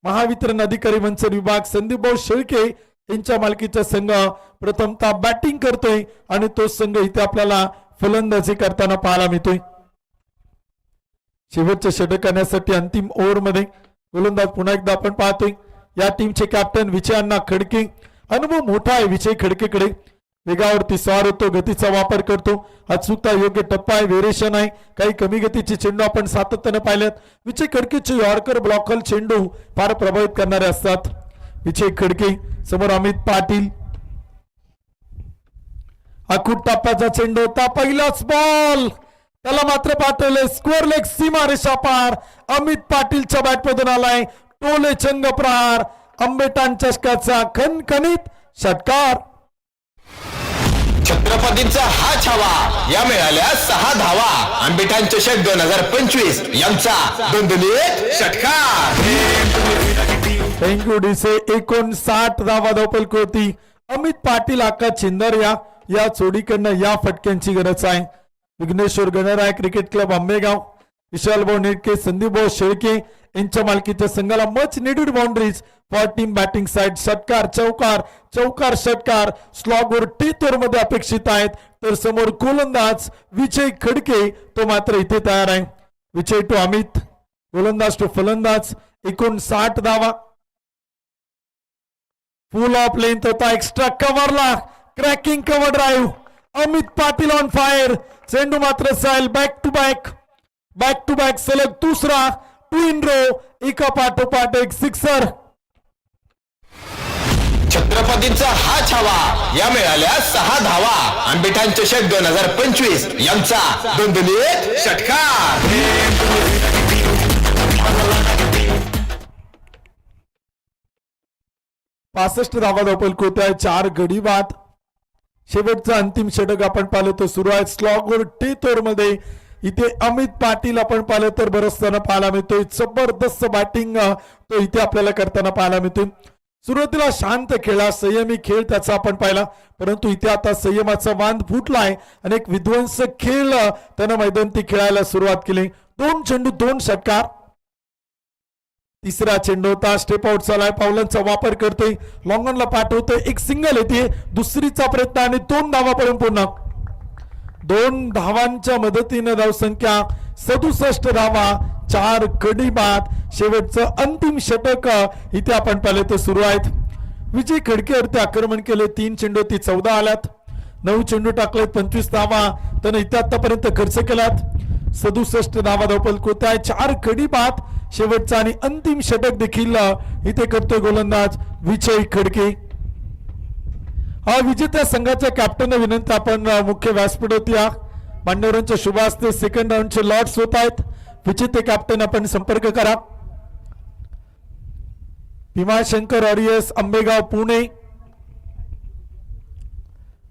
महावितरण अधिकारी मनसर विभाग संदीपभाऊ शेळके यांच्या मालकीचा संघ प्रथमतः बॅटिंग करतोय आणि तो संघ इथे आपल्याला फलंदाजी करताना पाहायला मिळतोय. शेवटचे षटक करण्यासाठी अंतिम ओव्हर मध्ये गोलंदाज पुन्हा एकदा आपण पाहतोय. या टीमचे कॅप्टन विजय अण्णा खडके. अनुभव मोठा आहे विजय खडकेकडे. वेगावरती स्वार होतो, गतीचा वापर करतो, अचूकता योग्य टप्पा आहे, व्हेरिएशन आहे. काही कमी गतीचे चेंडू आपण सातत्याने पाहिलेत. विजय खडकेचे यॉर्कर ब्लॉकल चेंडू फार प्रभावित करणारे असतात. विजय खडके समोर अमित पाटील. अखूट टप्प्याचा चेंडू होता, पहिलाच बॉल, त्याला मात्र पाठवले स्क्वेअर लेग, सीमा रेषा पार. अमित पाटीलच्या बॅटमधून आलाय टोले चंग प्रहार. आंबेटान चषकाचा खणखणीत षटकार. छत्रपतींचा हा छावा, या मिळाल्या 6 धावा. आंबेठाण चषक 2025 यांचा दणदणीत षटकार. थँक्यू डीसे. 59 धावा धावपलक होती. अमित पाटील, आकाश चिंदरिया या जोडीकडनं या फटक्यांची गरज आहे. विघ्नेश्वर गणराय क्रिकेट क्लब आंबेगाव, विशालभाऊ नेटके, संदीपभाऊ शेळके यांच्या मालकीच्या संघाला much needed boundaries for team batting side. षटकार, चौकार, चौकार, षटकार स्लॉगवर टी मध्ये अपेक्षित आहेत. तर समोर गोलंदाज विजय खडके, तो मात्र इथे तयार आहे. विजय टू अमित, गोलंदाज टू फलंदाज. 59 धावा. फुल ऑफ लेंथ होता, एक्स्ट्रा कव्हरला cracking cover drive. Amit Patil on fire. चेंडू मात्र साईल बॅक टू बॅक सलग दुसरा 2 in row, एका पाठोपाठ एक सिक्सर. छत्रपतींचा हा छावा, या मिळाल्या 6 धावा. आंबेठाण चषक 2025 यांचा दणदणीत षटकार. 65 धावा धावपलक होत आहे, 4 गडी बाद. शेवटचा अंतिम षटक आपण पाहिलं तर सुरू आहे स्लॉगवर टी मध्ये. इथे अमित पाटील आपण पाहिलं तर बरसताना पाहायला मिळतोय. जबरदस्त बॅटिंग तो इथे आपल्याला करताना पाहायला मिळतोय. सुरुवातीला शांत खेळा, संयमी खेळ त्याचा आपण पाहिला, परंतु इथे आता संयमाचा बांध फुटलाय आणि एक विध्वंसक खेळ त्यानं मैदानी खेळायला सुरुवात केली. 2 चेंडू 2 षटकार. तिसरा चेंडू होता, स्टेप आउट चालाय, पावलांचा वापर करतोय, लॉंगॉनला पाठवतोय, एक सिंगल येते, दुसरीचा प्रयत्न आणि 2 धावापर्यंत पूर्ण. 2 धावांच्या मदतीने धावसंख्या 67 धावा, 4 गडी बाद. शेवटचं अंतिम षटक इथे आपण पाहिले तर सुरू आहेत. विजय खडकेवरती आक्रमण केले, 3 चेंडूवरती 14 आल्यात, 9 चेंडू टाकलेत, 25 धावा त्यानं इथे आतापर्यंत खर्च केलात. 67 धावा धावपलक होत आहे, 4 गडी बाद. शेवटचा आणि अंतिम षटक देखील इथे करतोय गोलंदाज विजय खडके. विजेत्या संघाच्या कॅप्टनला विनंती, आपण मुख्य व्यासपीठावरती या मान्यवरांच्या शुभ हस्ते सेकंड राऊंडचे लॉट्स होत आहेत. विजेते कॅप्टन आपण संपर्क करा. भीमाशंकर वॉरियर्स आंबेगाव पुणे.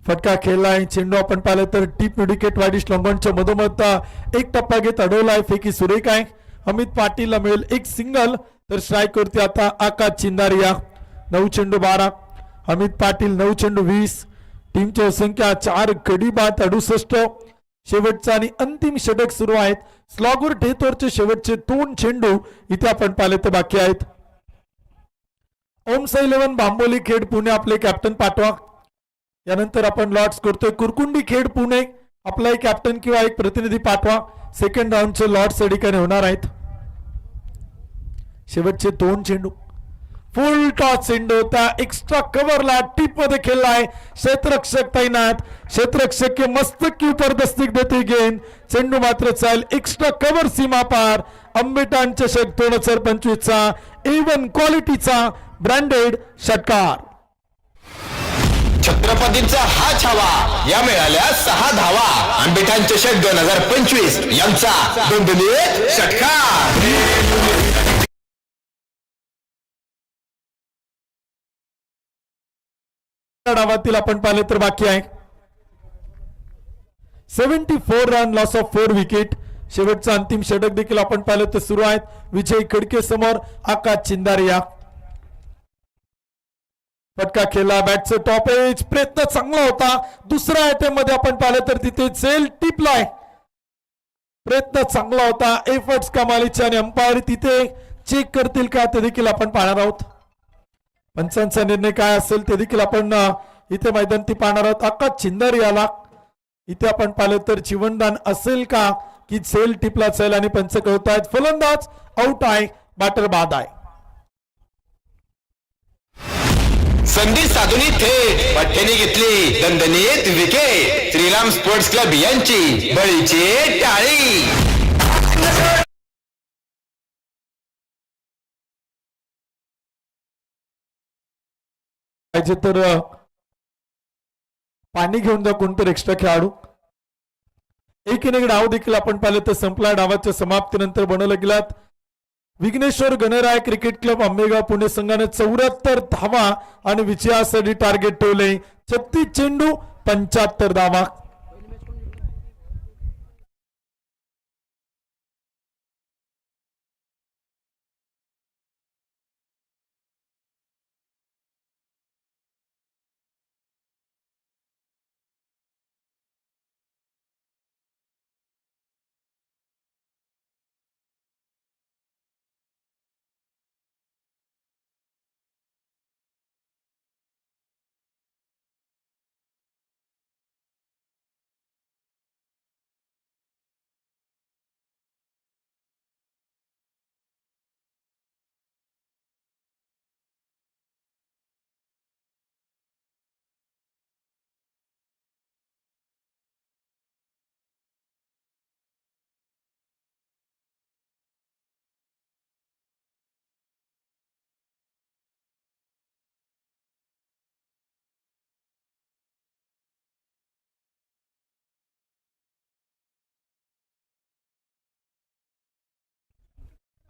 फटका खेळलाय. चेंडू आपण पाहिलं तर टीप विकेट वाईडिश लॉंगॉनच्या मधोमध एक टप्पा घेत अडवलाय. फेकी सुरेख आहे. अमित पाटीलला मिळेल एक सिंगल. तर स्ट्राईक वरती आता आकाश चिंदारिया. 9 चेंडू 12. अमित पाटील 9 चेंडू 20. टीमची संख्या 4 गडी बाद 68. शेवटचा आणि अंतिम षटक सुरू आहेत. स्लॉगर डेथवरचे शेवटचे 2 चेंडू इथे आपण पाहिले तर बाकी आहेत. ओम्स 11 बांबोली खेड पुणे आपले कॅप्टन पाठवा. यानंतर आपण लॉट्स करतोय. कुरकुंडी खेड पुणे आपला एक कॅप्टन किंवा एक प्रतिनिधी पाठवा. सेकंड राऊंडचे लॉट्स या ठिकाणी होणार आहेत. शेवटचे 2 चेंडू. फुल टॉस चेंडू होता. एक्स्ट्रा कव्हरला टीप मध्ये खेळलाय. क्षेत्ररक्षक तैनात. क्षेत्ररक्षक के मस्तक के ऊपर दस्तक देते गेंद. चेंडू मात्र चाल एक्स्ट्रा कव्हर सीमा पार. आंबेटान चषक 2025चा A1 क्वालिटीचा ब्रँडेड षटकार. छत्रपतींचा हा छावा. या मिळाल्या 6 धावा. आंबेठाण चषक 2025 यांचा दणदणीत षटकार. डावातील आपण पाहिले तर बाकी आहे 74 रन लॉस ऑफ 4 विकेट. शेवटचा अंतिम षटक देखील आपण पाहिलं तर सुरू आहेत. विजय खडके समोर आकाश चिंदारिया. फटका खेळला. बॅटचं टॉप एज. प्रयत्न चांगला होता. दुसऱ्या आयटम मध्ये आपण पाहिलं तर तिथे झेल टिपलाय. प्रयत्न चांगला होता. एफर्ट्स कमालीचे आणि अंपायर तिथे चेक करतील का ते देखील आपण पाहणार आहोत. पंचांचा निर्णय काय असेल ते देखील आपण इथे मैदानी पाहणार आहोत. आकाश चिंदारियाला इथे आपण पाहिलं तर जीवनदान असेल का की झेल टिपला असेल आणि पंच कळतायत. फलंदाज आउट आहे. बॅटर बाद आहे. संधी साधून थेट पठ्ठ्याने घेतली दणदणीत विकेट. श्रीराम स्पोर्ट्स क्लब यांची बळीची टाळी. पाहिजे तर पाणी घेऊन जा कोणतरी एक्स्ट्रा खेळाडू. एक डाव देखील आपण पाहिलं तर संपला. डावाच्या समाप्तीनंतर बनवलं गेलात. विघ्नेश्वर गणराय क्रिकेट क्लब आंबेगाव पुणे संघाने 74 धावा आणि विजयासाठी टार्गेट ठेवले. 36 चेंडू 75 धावा.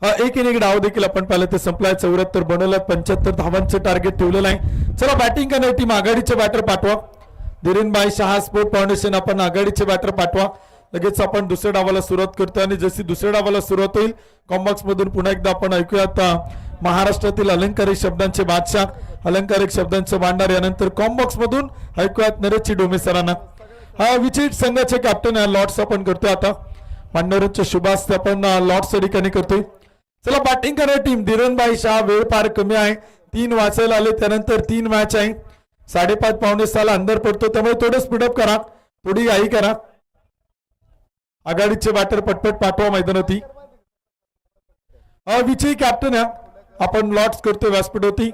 हा एक डाव देखील आपण पाहिलं ते संपलाय. 74 बनवलं. 75 धावांचं टार्गेट ठेवलेलं आहे. चला बॅटिंग करणारी टीम आघाडीचे बॅटर पाठवा. धीरेनभाई शहा स्पोर्ट फाउंडेशन आपण आघाडीचे बॅटर पाठवा. लगेच आपण दुसऱ्या डावाला सुरुवात करतो आणि जशी दुसऱ्या डावाला सुरुवात होईल कॉम्बॉक्स मधून पुन्हा एकदा आपण ऐकूयात महाराष्ट्रातील अलंकारिक शब्दांचे बादशाह, अलंकारिक शब्दांचे भांडार. यानंतर कॉम्बॉक्स मधून ऐकूयात नरेशची डोमे सरांना. हा विचिट संघाचे कॅप्टन लॉर्ड्स आपण करतोय. आता मान्यवरांच्या शुभास्ते आपण लॉर्ड्स या ठिकाणी करतोय. चला बॅटिंग करणारी टीम धीरेनभाई शहा. वेळ फार कमी आहे. 3 वाचायला आले. त्यानंतर 3 मॅच आहे. 5:30 पावणे 6ला अंदर पडतो. त्यामुळे थोडं स्पीडअप करा. थोडी घाई करा. आघाडीचे बॅटर पटपट पाठवा मैदानावरती. विजयी कॅप्टन आहे. आपण लॉट्स करतोय व्यासपीठावरती.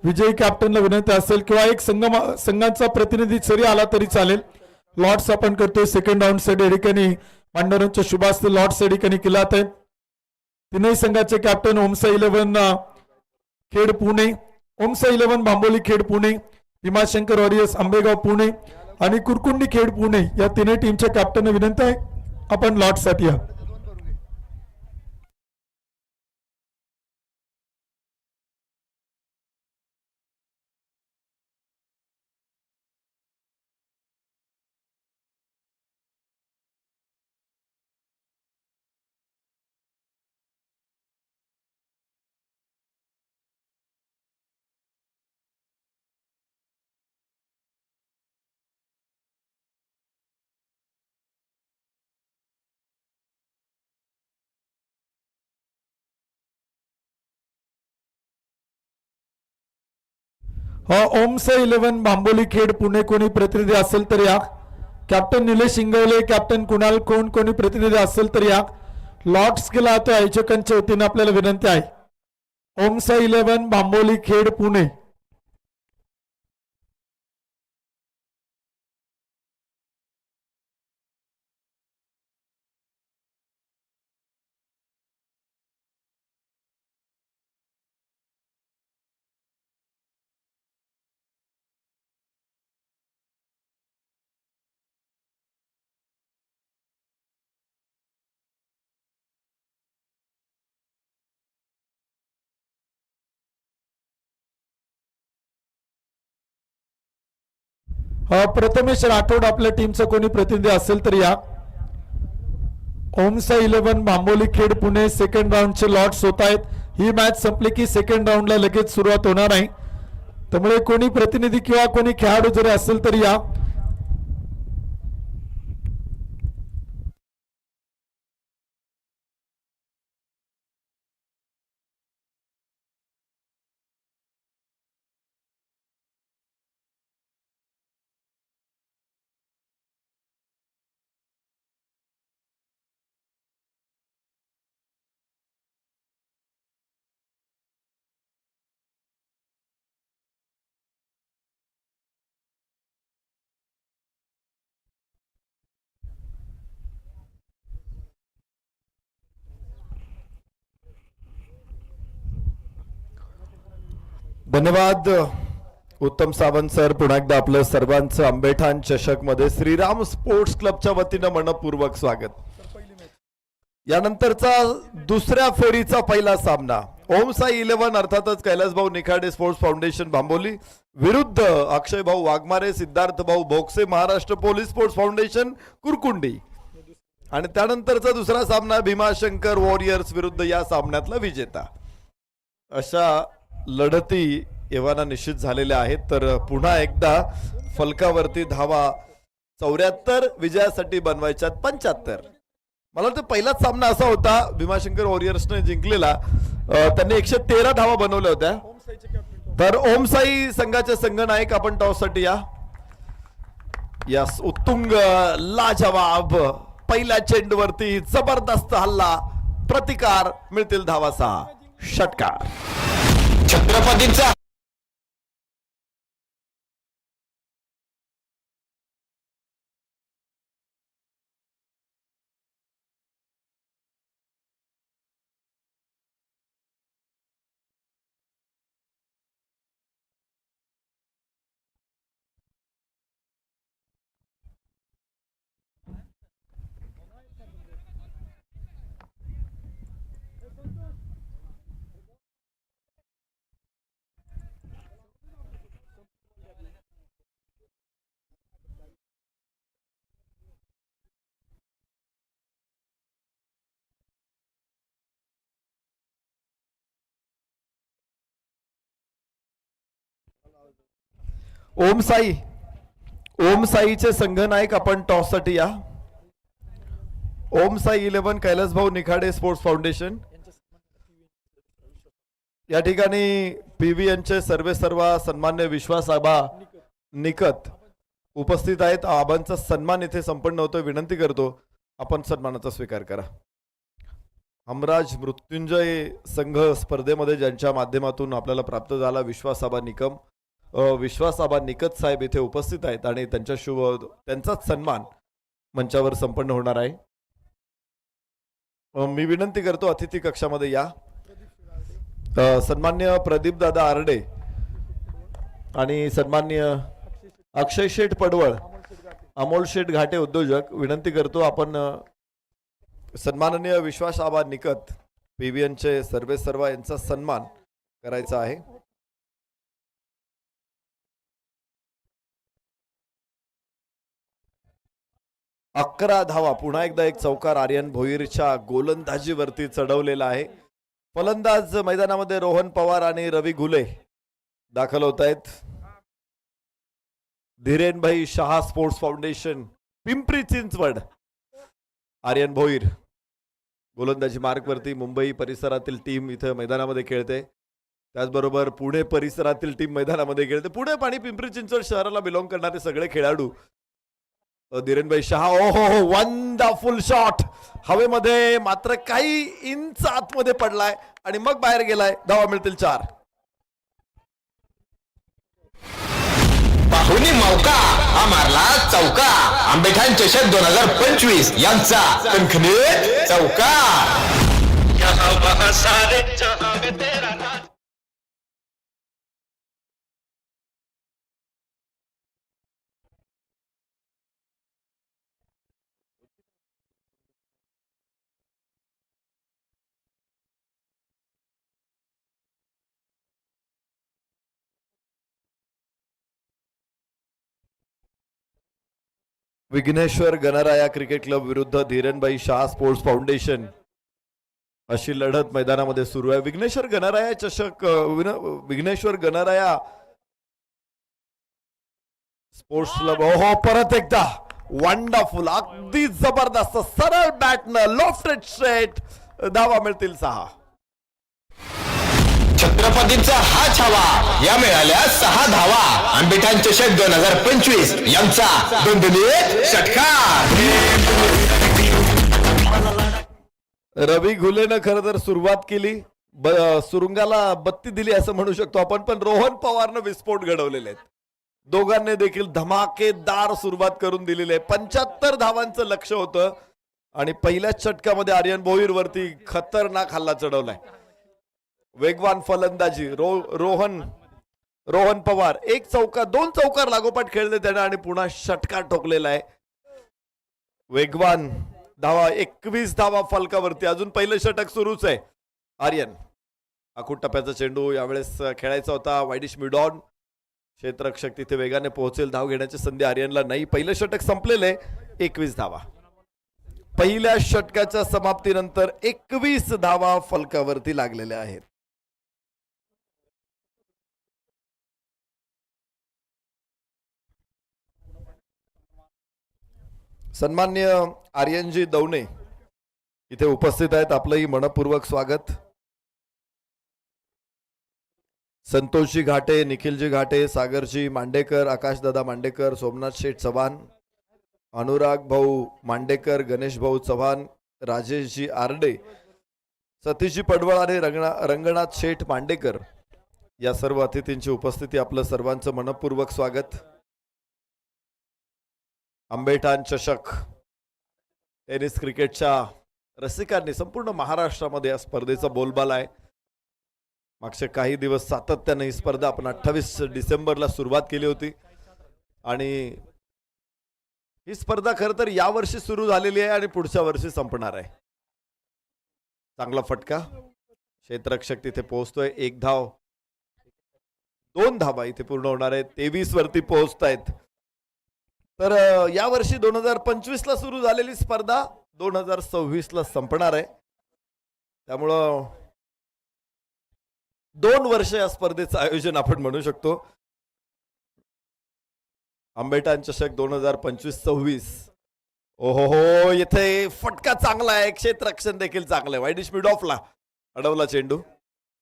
विजयी कॅप्टनला विनंती असेल किंवा एक संघाचा प्रतिनिधी जरी आला तरी चालेल. लॉट्स आपण करतोय. सेकंड राऊंड साठी या ठिकाणी मांडवरांच्या शुभास्ते लॉट्स या ठिकाणी केला आहे. तीनही संघाचे कॅप्टन ओम्सा 11 खेड पुणे, ओम्सा 11 बांबोली खेड पुणे, भीमाशंकर वॉरियर्स आंबेगाव पुणे आणि कुरकुंडी खेड पुणे या तीनही टीमच्या कॅप्टनला विनंती आहे आपण लॉट साठी या. ओम्स 11 बांबोली खेड पुणे कोणी प्रतिनिधी असेल तर या. कॅप्टन निलेश इंगवले, कॅप्टन कुणाल कोण कोणी प्रतिनिधी असेल तर या. लॉर्ड्स केला तो आयोजकांच्या वतीने आपल्याला विनंती आहे. ओम्स 11 बांबोली खेड पुणे. प्रथमेश राठोड आपल्या टीमचा कोणी प्रतिनिधी असेल तर या. ओम्स 11 बांबोली खेड पुणे सेकंड राऊंडचे लॉट्स होत आहेत. ही मॅच संपली की सेकंड राऊंडला लगेच सुरुवात होणार आहे. त्यामुळे कोणी प्रतिनिधी किंवा कोणी खेळाडू जरी असेल तर या. धन्यवाद उत्तम सावंत सर. पुन्हा एकदा आपलं सर्वांचं आंबेठाण चषक मध्ये श्रीराम स्पोर्ट्स क्लबच्या वतीनं मनपूर्वक स्वागत. यानंतरचा दुसऱ्या फेरीचा पहिला सामना ओम्स 11 अर्थातच कैलासभाऊ निखाडे स्पोर्ट्स फाउंडेशन बांबोली विरुद्ध अक्षय भाऊ वाघमारे सिद्धार्थ भाऊ भोगसे महाराष्ट्र पोलीस स्पोर्ट्स फाउंडेशन कुरकुंडी. आणि त्यानंतरचा दुसरा सामना भीमाशंकर वॉरियर्स विरुद्ध या सामन्यातला विजेता. अशा लढती एव्हाना निश्चित झालेल्या आहेत. तर पुन्हा एकदा फलकावरती धावा 74 विजयासाठी बनवायच्यात 75. मला वाटतं पहिलाच सामना असा होता भीमाशंकर वॉरियर्सने जिंकलेला. त्यांनी 113 धावा बनवल्या होत्या. तर ओमसाई संघाचे संघनायक आपण टॉससाठी या. यस उत्तुंग लाजवाब पहिल्या चेंडूवरती जबरदस्त हल्ला प्रतिकार मिळतील धावा 6 षटकार. छत्रपतींचा ओमसाईचे संघनायक आपण टॉस साठी या. Omsai 11 Kailasbhau Nikhade sports foundation. या ठिकाणी पीव्ही यांचे सर्वेसर्वा सन्मान्य विश्वास आबा निकत उपस्थित आहेत. आबांचा सन्मान इथे संपन्न होतो. विनंती करतो आपण सन्मानाचा स्वीकार करा. हमराज मृत्युंजय संघ स्पर्धेमध्ये ज्यांच्या माध्यमातून आपल्याला प्राप्त झाला विश्वास आबा निकत साहेब इथे उपस्थित आहेत आणि त्यांच्या त्यांचाच सन्मान मंचावर संपन्न होणार आहे. मी विनंती करतो अतिथी कक्षामध्ये या. सन्मान्य प्रदीप दादा आरडे आणि सन्मान्य अक्षय शेठ पडवळ, अमोल शेठ घाटे उद्योजक. विनंती करतो आपण सन्माननीय विश्वास आबा निकत पीव्हीएनचे सर्वेसर्वा यांचा सन्मान करायचा आहे. अकरा धावा पुन्हा एकदा एक चौकार आर्यन भोईरच्या गोलंदाजीवरती चढवलेला आहे. फलंदाज मैदानामध्ये रोहन पवार आणि रवी घुले दाखल होत आहेत. धीरेनभाई शहा स्पोर्ट्स फाउंडेशन पिंपरी चिंचवड. आर्यन भोईर गोलंदाजी मार्कवरती मुंबई परिसरातील टीम इथं मैदानामध्ये खेळते. त्याचबरोबर पुणे परिसरातील टीम मैदानामध्ये खेळते. पुणे आणि पिंपरी चिंचवड शहराला बिलॉंग करणारे सगळे खेळाडू. धीरेनभाई शहा, ओ हो वंडरफुल शॉट हवेमध्ये, मात्र काही इंच आतमध्ये पडलाय आणि मग बाहेर गेलाय. धावा मिळतील 4. पाहुणी मौका हा मारला चौका. आंबेठाण चषक 2025 यांचा कणखणीत चौका. विघ्नेश्वर गणराया क्रिकेट क्लब विरुद्ध धीरनभाई शाह स्पोर्ट्स फाउंडेशन अशी लढत मैदानामध्ये सुरू आहे. विघ्नेश्वर गणराया चषक विघ्नेश्वर गणराया स्पोर्ट्स क्लब. हो परत एकदा वंडरफुल, अगदी जबरदस्त सरळ बॅटनं लॉफ्टेड स्ट्रेट. धावा मिळतील 6. छत्रपतींचा हा छावा, या मिळाल्या 6 धावा. आंबेठाण चषक 2025 यांचा दणदणीत षटकार. रवी घुलेनं खरं तर सुरुवात केली, सुरुंगाला बत्ती दिली असं म्हणू शकतो आपण. पण रोहन पवारनं विस्फोट घडवलेले आहेत. दोघांनी देखील धमाकेदार सुरुवात करून दिलेली आहे. 75 धावांचं लक्ष होतं आणि पहिल्याच षटकामध्ये आर्यन भोईर वरती खतरनाक हल्ला चढवलाय. वेगवान फलंदाजी रोहन पवार 1 चौकार 2 चौकार लागोपाठ खेळले त्याने आणि पुन्हा षटकार ठोकलेला आहे. वेगवान धावा 21 धावा फलकावरती. अजून पहिलं षटक सुरूच आहे. आर्यन आखूड टप्प्याचा चेंडू यावेळेस खेळायचा होता. वायडिश मिडॉन क्षेत्ररक्षक तिथे वेगाने पोहोचेल. धाव घेण्याची संधी आर्यनला नाही. पहिलं षटक संपलेले 21 धावा. पहिल्या षटकाच्या समाप्तीनंतर 21 धावा फलकावरती लागलेल्या आहेत. सन्मान्य आर्यनजी दौणे इथे उपस्थित आहेत. आपलंही मनपूर्वक स्वागत. संतोषजी घाटे, निखिलजी घाटे, सागरजी मांडेकर, आकाशदादा मांडेकर, सोमनाथ शेठ चव्हाण, अनुराग भाऊ मांडेकर, गणेश भाऊ चव्हाण, राजेशजी आरडे, सतीशजी पडवळ आणि रंगनाथ शेठ मांडेकर या सर्व अतिथींची उपस्थिती. आपलं सर्वांचं मनपूर्वक स्वागत. आंबेठाण चषक टेनिस क्रिकेटच्या रसिकांनी संपूर्ण महाराष्ट्रामध्ये या स्पर्धेचा बोलबाला आहे. मागचे काही दिवस सातत्याने ही स्पर्धा आपण 28 डिसेंबरला सुरुवात केली होती आणि ही स्पर्धा खरं तर यावर्षी सुरू झालेली आहे आणि पुढच्या वर्षी संपणार आहे. चांगला फटका. क्षेत्ररक्षक तिथे पोहोचतोय. 1 धाव 2 धावा इथे पूर्ण होणार आहे. 23 वरती पोहोचतायत. तर यावर्षी 2025 ला सुरू झालेली स्पर्धा 2026 ला संपणार आहे. त्यामुळं 2 वर्ष या स्पर्धेचं आयोजन आपण म्हणू शकतो. आंबेठाण चषक 2025-26. ओहो इथे फटका चांगला आहे. क्षेत्ररक्षण देखील चांगलं आहे. वायडिश मिडॉफला अडवला चेंडू.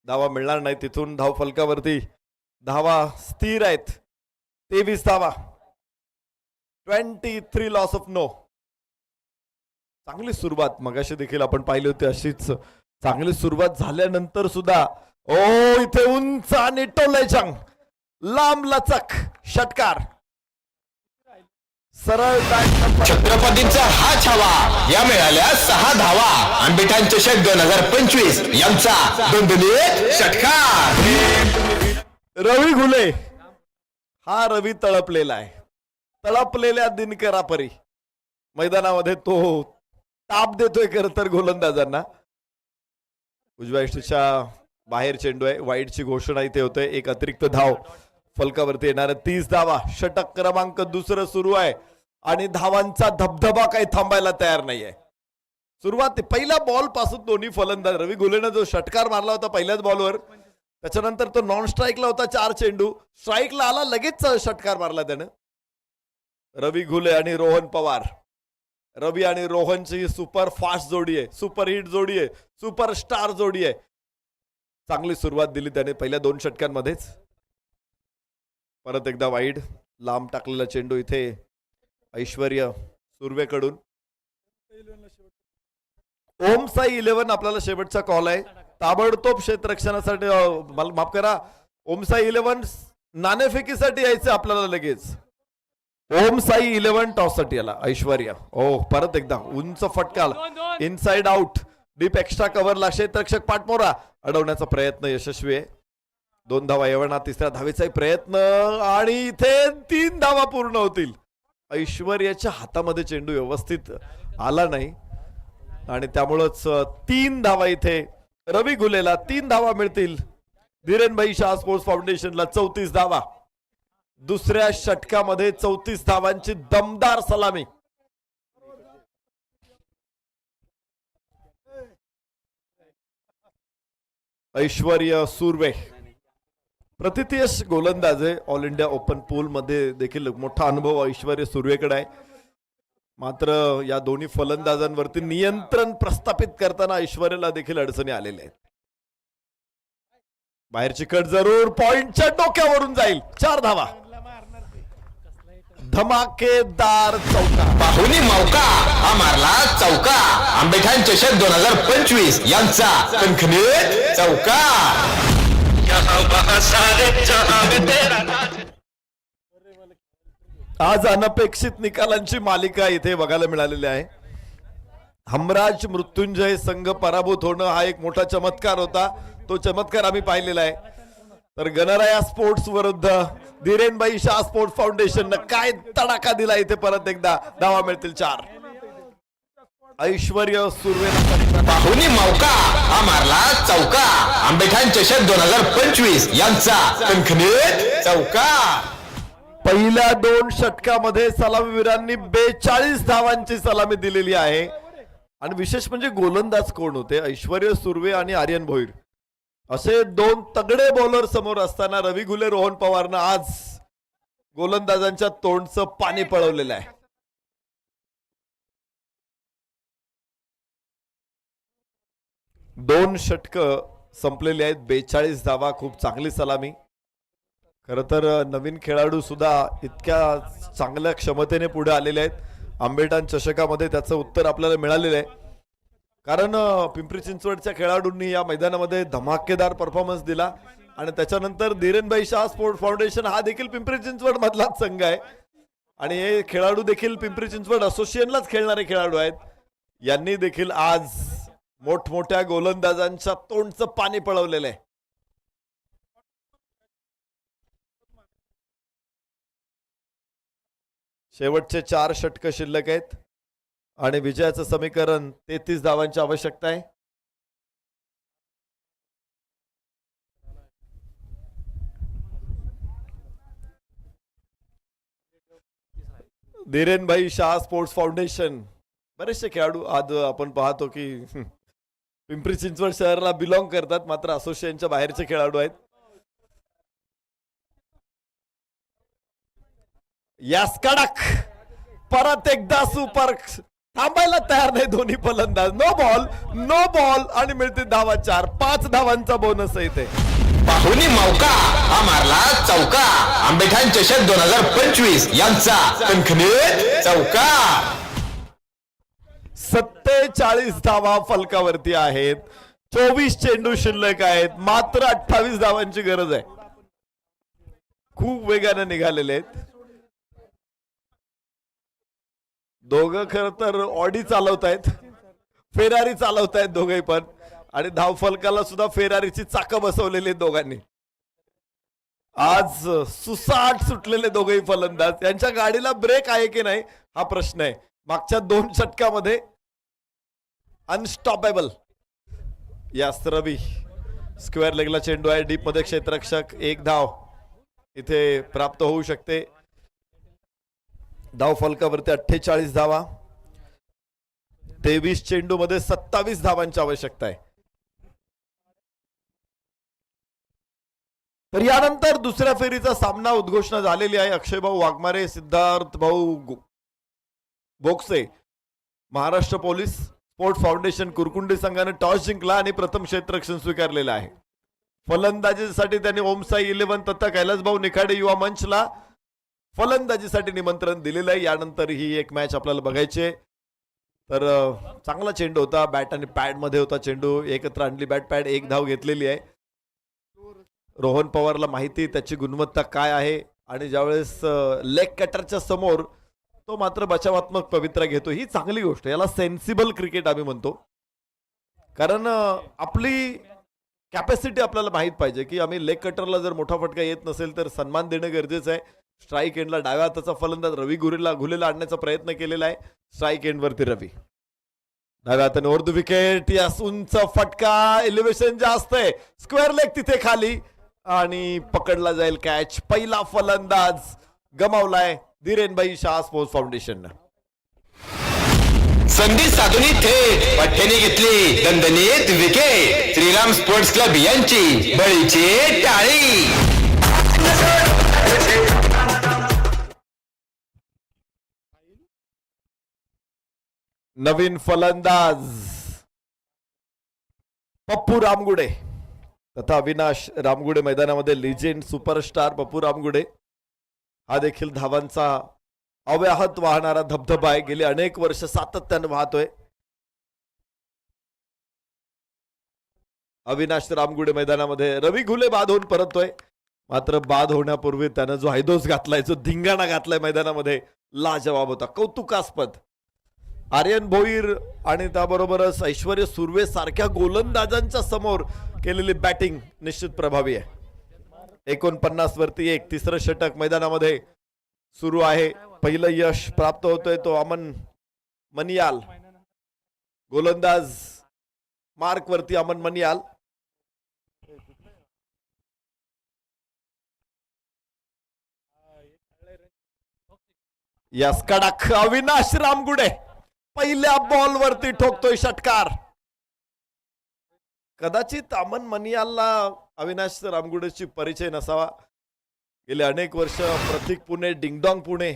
धावा मिळणार नाही. तिथून धाव फलकावरती धावा स्थिर आहेत. 23 धावा. 23 लॉस ऑफ नो. चांगली सुरुवात मगाशी देखील आपण पाहिली होती. अशीच चांगली सुरुवात झाल्यानंतर सुद्धा इथे उंच आणि टोलेचंग लांब लचक षटकार. सरळ छत्रपतींचा हा छावा, या मिळाल्या 6 धावा. आंबेठाण चषक 2025 यांचा दणदणीत षटकार. रवी घुले. हा रवी तळपलेला आहे. तळपलेल्या दिनकरापरी मैदानामध्ये तो ताप देतोय खरं तर गोलंदाजांना. उजव्या यष्टीच्या बाहेर चेंडू आहे. वाईडची घोषणा इथे होते. 1 अतिरिक्त धाव फलकावरती येणार. 30 धावा. षटक क्रमांक 2 सुरू आहे आणि धावांचा धबधबा काही थांबायला तयार नाहीये. सुरुवात पहिल्या बॉल पासून दोन्ही फलंदाज. रवी घुलेनं जो षटकार मारला होता पहिल्याच बॉलवर, त्याच्यानंतर तो नॉन स्ट्राईकला होता. 4 चेंडू स्ट्राईकला आला, लगेच षटकार मारला त्यानं. रवी घुले आणि रोहन पवार. रवी आणि रोहनची सुपर फास्ट जोडी आहे. सुपर हिट जोडी आहे. सुपर स्टार जोडी आहे. चांगली सुरुवात दिली त्याने पहिल्या 2 षटकांमध्येच. परत एकदा वाईड लांब टाकलेला चेंडू इथे ऐश्वर्य सुर्वेकडून. ओम साई 11 आपल्याला शेवटचा कॉल आहे. ताबडतोब क्षेत्ररक्षणासाठी माफ करा, ओम साई 11 नाणेफेकीसाठी यायचं आपल्याला लगेच. ओम साई 11 टॉस साठी आला ऐश्वर्या. ओ परत एकदा उंच फटका इनसाइड आउट डीप एक्स्ट्रा कव्हरला क्षेत्ररक्षक पाठमोरा अडवण्याचा प्रयत्न यशस्वी आहे. 2 धावा यवना, तिसऱ्या धावेचा प्रयत्न आणि इथे 3 धावा पूर्ण होतील. ऐश्वर्याच्या हातामध्ये चेंडू व्यवस्थित आला नाही आणि त्यामुळंच 3 धावा इथे रवी गुलेला 3 धावा मिळतील. धीरेनभाई शाह स्पोर्ट्स फाउंडेशनला 34 धावा. दुसऱ्या षटकामध्ये 34 धावांची दमदार सलामी. ऐश्वर्य सुर्वे प्रतिथयश गोलंदाज आहे. ऑल इंडिया ओपन पूल मध्ये देखील मोठा अनुभव ऐश्वर्य सुर्वेकडे आहे. मात्र या दोन्ही फलंदाजांवरती नियंत्रण प्रस्थापित करताना ऐश्वर्याला देखील अडचणी आलेल्या आहेत. बाहेरची कट जरूर पॉइंटच्या डोक्यावरून जाईल. 4 धावा. धमाकेदार चौका. पाहुणी मौका हा मारला चौका. आंबेठाण चषक 2025 यांचा कणखणीत चौका. आज अनपेक्षित निकालांची मालिका इथे बघायला मिळालेली आहे. हमराज मृत्युंजय संघ पराभूत होणं हा एक मोठा चमत्कार होता. तो चमत्कार आम्ही पाहिलेला आहे. तर गणराया स्पोर्ट्स विरुद्ध धीरेनभाई शाह स्पोर्ट्स फाउंडेशननं काय तडाखा दिला इथे. परत एकदा धावा मिळतील 4. ऐश्वर्य सुर्वे पाहुणी मौका हा मारला चौका. आंबेठाण चषक 2025 यांचा कणखणीत चौका. पहिल्या 2 षटकामध्ये सलामीवीरांनी 42 धावांची सलामी दिलेली आहे. आणि विशेष म्हणजे गोलंदाज कोण होते? ऐश्वर्य सुर्वे आणि आर्यन भोईर असे 2 तगडे बॉलर समोर असताना रवी घुले, रोहन पवारनं आज गोलंदाजांच्या तोंडचं पाणी पळवलेलं आहे. दोन षटक संपलेली आहेत. 42 धावा, खूप चांगली सलामी. खर तर नवीन खेळाडू सुद्धा इतक्या चांगल्या क्षमतेने पुढे आलेले आहेत. आंबेठाण चषकामध्ये त्याचं उत्तर आपल्याला मिळालेलं आहे. कारण पिंपरी चिंचवडच्या खेळाडूंनी या मैदानामध्ये धमाकेदार परफॉर्मन्स दिला आणि त्याच्यानंतर धीरेनभाई शाह स्पोर्ट्स फाउंडेशन हा देखील पिंपरी चिंचवड मधलाच संघ आहे आणि हे खेळाडू देखील पिंपरी चिंचवड असोसिएशनलाच खेळणारे खेळाडू आहेत. यांनी देखील आज मोठमोठ्या गोलंदाजांच्या तोंडचं पाणी पळवलेलं आहे. शेवटचे 4 षटक शिल्लक आहेत आणि विजयाचं समीकरण 33 धावांची आवश्यकता आहे. धीरेनभाई शाह स्पोर्ट्स फाउंडेशन बरेचसे खेळाडू आज आपण पाहतो की पिंपरी चिंचवड शहराला बिलॉंग करतात, मात्र असोसिएशनच्या बाहेरचे खेळाडू आहेत. यास कडक परत एकदा सुपर. थांबायला तयार नाही दोन्ही फलंदाज. नो बॉल आणि मिळते धावा 4. 5 धावांचा बोनस आहे इथे. पाहुणी मौका हा मारला चौका. आंबेठाण चषक 2025 यांचा कणखणीत चौका. 47 धावा फलकावरती आहेत. 24 चेंडू शिल्लक आहेत. मात्र 28 धावांची गरज आहे. खूप वेगाने निघालेले आहेत दोघं. खर तर ऑडी चालवतायत, फेरारी चालवतायत दोघे पण, आणि धावफलकाला सुद्धा फेरारीची चाकं बसवलेली आहेत दोघांनी. आज सुसाट सुटलेले दोघेही फलंदाज. यांच्या गाडीला ब्रेक आहे की नाही हा प्रश्न आहे. मागच्या 2 षटकामध्ये अनस्टॉपेबल. यास रवी स्क्वेअर लेगला चेंडू आहे. डीप मध्ये क्षेत्ररक्षक. 1 धाव इथे प्राप्त होऊ शकते. धाव फलकावरती 48 धावा. 23 चेंडू मध्ये 27 धावांची आवश्यकता आहे. तर यानंतर दुसऱ्या फेरीचा सामना उद्घोषणा झालेली आहे. अक्षय भाऊ वाघमारे, सिद्धार्थ भाऊ बोक्से. महाराष्ट्र पोलीस स्पोर्ट्स फाउंडेशन कुरकुंडी संघाने टॉस जिंकला आणि प्रथम क्षेत्ररक्षण स्वीकारलेलं आहे. फलंदाजीसाठी त्यांनी ओमसाई 11 तथा कैलासभाऊ निखाडे युवा मंचला फलंदाजीसाठी निमंत्रण दिलेलं आहे. यानंतर ही एक मॅच आपल्याला बघायची आहे. तर चांगला चेंडू होता, बॅट आणि पॅड मध्ये होता चेंडू, एकत्र आणली बॅट पॅड, एक धाव घेतलेली आहे. रोहन पवारला माहिती त्याची गुणवत्ता काय आहे आणि ज्यावेळेस लेग कटरच्या समोर तो मात्र बचावात्मक पवित्रा घेतो, ही चांगली गोष्ट. याला सेन्सिबल क्रिकेट आम्ही म्हणतो. कारण आपली कॅपॅसिटी आपल्याला माहित पाहिजे की आम्ही लेग कटरला जर मोठा फटका येत नसेल तर सन्मान देणं गरजेचं आहे. स्ट्राईक एंडला डाव्या हाताचा फलंदाज रवी घुलेला आणण्याचा प्रयत्न केलेला आहे. स्ट्राईक एंड वरती रवी डाव्या हाताने ओव्हर द विकेट. या उंच फटका, एलिव्हेशन जास्त आहे, स्क्वेअर लेग तिथे खाली आणि पकडला जाईल कॅच. पहिला फलंदाज गमावलाय धीरेनभाई शाह स्पोर्ट्स फाउंडेशन. संधी साधूनी थेट पठ्ठ्याने घेतली दणदणीत विकेट. श्रीराम स्पोर्ट्स क्लब यांची बळीची टाळी. नवीन फलंदाज पप्पू रामगुडे तथा अविनाश रामगुडे मैदानामध्ये. लिजेंड सुपरस्टार पप्पू रामगुडे हा देखील धावांचा अव्याहत वाहणारा धबधबा आहे. गेली अनेक वर्ष सातत्याने वाहतोय. अविनाश रामगुडे मैदानामध्ये. रवी घुले बाद होऊन परततोय, मात्र बाद होण्यापूर्वी त्यानं जो हैदोस घातलाय, जो धिंगाणा घातलाय मैदानामध्ये, लाजवाब होता, कौतुकास्पद. आर्यन भोईर आणि त्याबरोबरच ऐश्वर्य सुर्वे सारख्या गोलंदाजांच्या समोर केलेली बॅटिंग निश्चित प्रभावी आहे. 49 वरती 1, तिसरं षटक मैदानामध्ये सुरू आहे. पहिलं यश प्राप्त होतोय तो अमन मनियाल, गोलंदाज मार्क वरती अमन मनियाल. यास कडक अविनाश रामगुडे पहिल्या बॉल वरती ठोकतोय षटकार. कदाचित अमन मनियालला अविनाश रामगुडेची परिचय नसावा. गेले अनेक वर्ष प्रतीक पुणे, डिंगडॉंग पुणे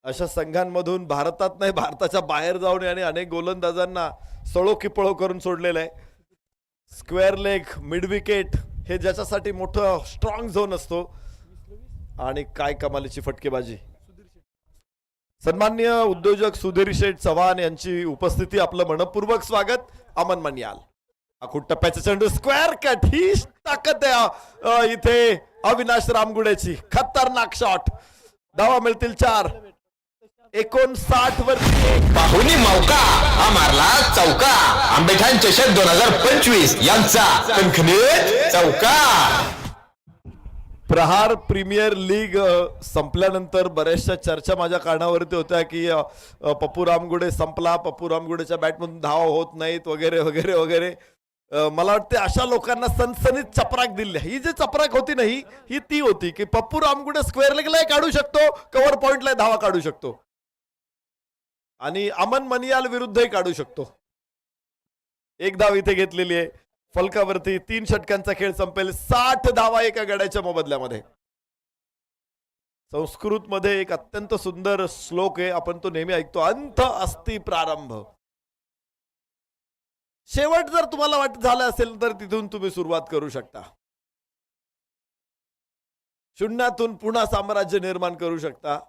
अशा संघांमधून भारतात नाही भारताच्या बाहेर जाऊन आणि अनेक गोलंदाजांना सळो की पळो करून सोडलेलं आहे. स्क्वेअर लेग, मिड विकेट हे ज्याच्यासाठी मोठं स्ट्रॉंग झोन असतो. आणि काय कमालीची फटकेबाजी. सन्माननीय उद्योजक सुधीर शेठ चव्हाण यांची उपस्थिती, आपलं मनपूर्वक स्वागत. अमन मनियाल, आखूट टप्प्याचा चेंडू, स्क्वेअर कट, ही ताकद आहे इथे अविनाश रामगुडेची. खतरनाक शॉट, धावा मिळतील 4. 59 वरती पाहुणी मौका हा मारला चौका. आंबेठाण चषक 2025 यांचा खणखणीत चौका. प्रहार प्रीमियर लीग संपल्यानंतर बऱ्याचशा चर्चा माझ्या कानावरती होत्या की पप्पू रामगुडे संपला, पप्पू रामगुडेच्या बॅटमधून धावा होत नाहीत वगैरे वगैरे वगैरे. मला वाटते अशा लोकांना सनसनीत चपराक दिली. ही जी चपराक होती ना, ही ती होती की पप्पू रामगुडे स्क्वेअर लेगलाही काढू शकतो, कव्हर पॉइंटला धावा काढू शकतो आणि अमन मनियाल विरुद्धही काढू शकतो. एक धाव इथे घेतलेली आहे. फलकावरती 3 षटकांचा खेळ संपेल. 60 धावा एका गड्याच्या मोबदल्यामध्ये. संस्कृत मध्ये एक अत्यंत सुंदर श्लोक आहे, आपण तो नेहमी ऐकतो, अंत अस्ति प्रारंभ. शेवट जर तुम्हाला वाटत झाला असेल तर तिथून तुम्ही सुरुवात करू शकता. शून्यातून पुन्हा साम्राज्य निर्माण करू शकता.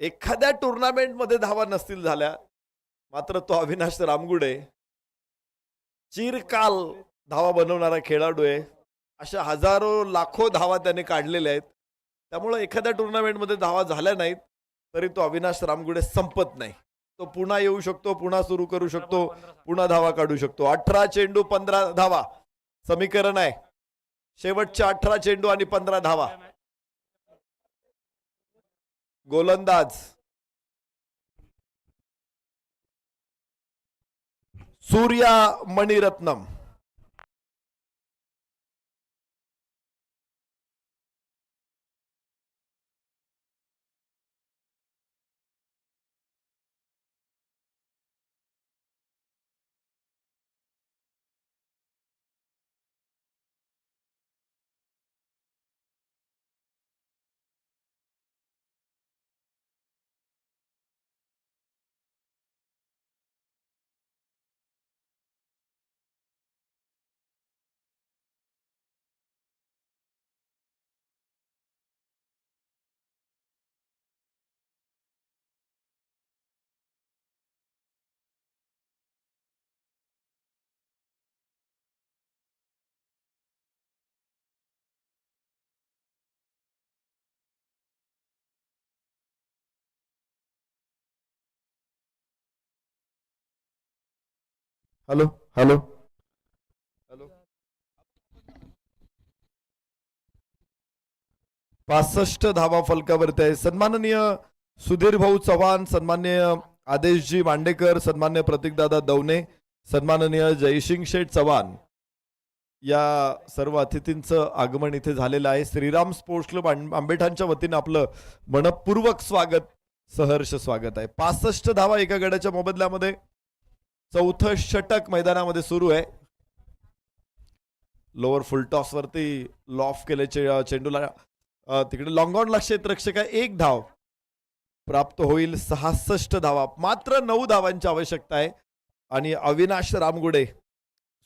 एखाद्या टुर्नामेंट मध्ये धावा नसतील झाल्या, मात्र तो अविनाश रामगुडे चिरकाल धावा बनवणारा खेळाडू आहे. अशा हजारो लाखो धावा त्याने काढलेल्या आहेत. त्यामुळे एखाद्या टुर्नामेंटमध्ये धावा झाल्या नाहीत तरी तो अविनाश रामगुडे संपत नाही. तो पुन्हा येऊ शकतो, पुन्हा सुरू करू शकतो, पुन्हा धावा काढू शकतो. 18 चेंडू 15 धावा समीकरण आहे. शेवटच्या 18 चेंडू आणि 15 धावा. गोलंदाज Surya Maniratnam. Hello hello hello 65 धावा फलकावरती आहे. सन्माननीय सुधीर भाऊ चव्हाण, सन्माननीय आदेशजी मांडेकर, सन्मान्य प्रतीकदादा दवणे, सन्माननीय जयसिंग शेठ चव्हाण या सर्व अतिथींचं आगमन इथे झालेलं आहे. श्रीराम स्पोर्ट्स क्लब आंबेठाणच्या वतीनं आपलं मनपूर्वक स्वागत, सहर्ष स्वागत आहे. 65 धावा एका गड्याच्या मोबदल्यामध्ये चौथं षटक मैदानामध्ये सुरू आहे. लोअर फुलटॉस वरती लॉफ केले चेंडूला तिकडे लॉंगॉनला क्षेत्ररक्षक आहे. 1 धाव प्राप्त होईल. 66 धावा, मात्र 9 धावांची आवश्यकता आहे. आणि अविनाश रामगुडे,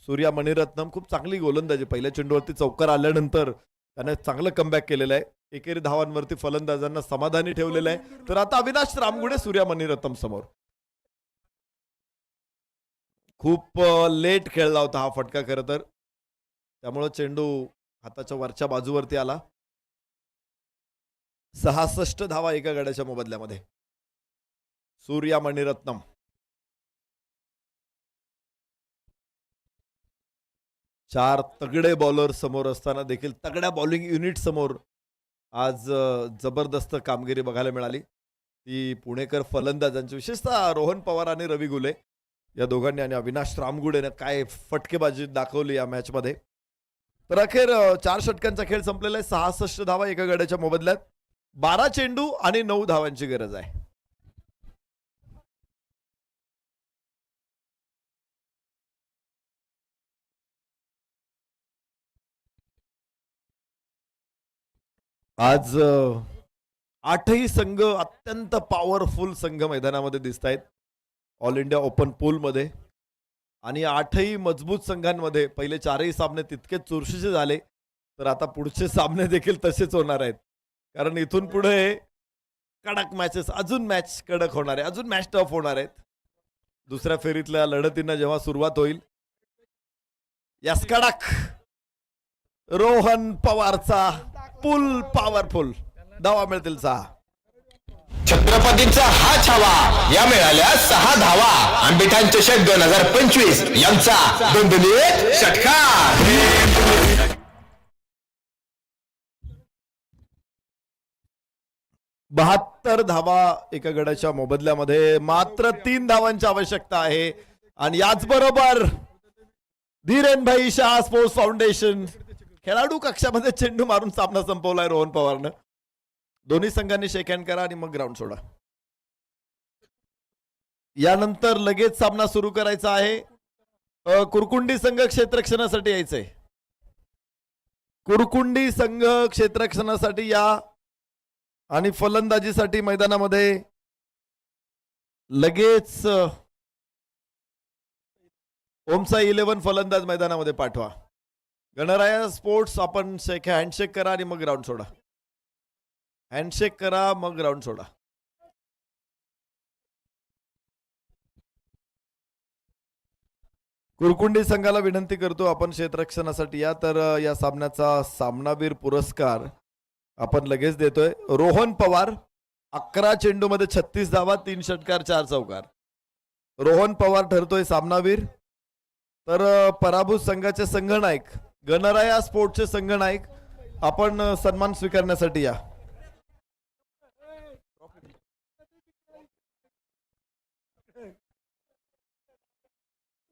सूर्या मणिरत्नम खूप चांगली गोलंदाजी, पहिल्या चेंडूवरती चौकार आल्यानंतर त्याने चांगलं कमबॅक केलेलं आहे. एकेरी धावांवरती फलंदाजांना समाधानी ठेवलेलं आहे. तर आता अविनाश रामगुडे सूर्या मणिरत्नम समोर. खूप लेट खेळला होता हा फटका खरं तर, त्यामुळे चेंडू हाताच्या वरच्या बाजूवरती आला. 66 धावा एका गड्याच्या मोबदल्यामध्ये. सूर्या मणिरत्नम 4 तगडे बॉलर समोर असताना देखील तगड्या बॉलिंग युनिट समोर आज जबरदस्त कामगिरी बघायला मिळाली. ती पुणेकर फलंदाजांची, विशेषतः रोहन पवार आणि रवी गुले या दोघांनी आणि अविनाश रामगुडेने काय फटकेबाजी दाखवली या मॅच मध्ये. तर अखेर 4 षटकांचा खेळ संपलेला आहे. 66 धावा एका गड्याच्या मोबदल्यात. 12 चेंडू आणि 9 धावांची गरज आहे. आज 8ही संघ अत्यंत पॉवरफुल संघ मैदानामध्ये दिसत आहेत ऑल इंडिया ओपन पूल मध्ये. आणि 8ही मजबूत संघांमध्ये पहिले 4ही सामने तितकेच चुरशीचे झाले, तर आता पुढचे सामने देखील तसेच होणार आहेत. कारण इथून पुढे कडक मॅचेस, अजून मॅच कडक होणार आहे, अजून मॅच टफ होणार आहेत. दुसऱ्या फेरीतल्या लढतींना जेव्हा सुरुवात होईल, यस कडक रोहन पवारचा पुल पॉवरफुल धावा मिळतील 6. छत्रपतींचा हा छावा, या मिळाल्या 6 धावा. आंबेठाण चषक 2025 यांचा दणदणीत षटकार. 72 धावा एका गड्याच्या मोबदल्यामध्ये. मात्र 3 धावांची आवश्यकता आहे. आणि याचबरोबर धीरेन भाई शाह स्पोर्ट्स फाउंडेशन खेळाडू कक्षामध्ये चेंडू मारून सामना संपवलाय रोहन पवारनं. दोन्ही संघांनी शेक हँड करा आणि मग ग्राउंड सोडा. यानंतर लगेच सामना सुरू करायचा आहे. कुरकुंडी संघ क्षेत्ररक्षणासाठी यायचंय. कुरकुंडी संघ क्षेत्ररक्षणासाठी या आणि फलंदाजीसाठी मैदानामध्ये लगेच ओमसा 11 फलंदाज मैदानामध्ये पाठवा. गणराया स्पोर्ट्स आपण हँडशेक करा आणि मग ग्राउंड सोडा. हँडशेक करा मग ग्राउंड सोडा. कुरकुंडी संघाला विनंती करतो आपण क्षेत्ररक्षणासाठी या. तर या सामन्याचा सामनावीर पुरस्कार आपण लगेच देतोय. रोहन पवार 11 चेंडूमध्ये 36 धावा, 3 षटकार, 4 चौकार. रोहन पवार ठरतोय सामनावीर. तर पराभूत संघाचे संघनायक, गणराया स्पोर्ट्सचे संघनायक आपण सन्मान स्वीकारण्यासाठी या.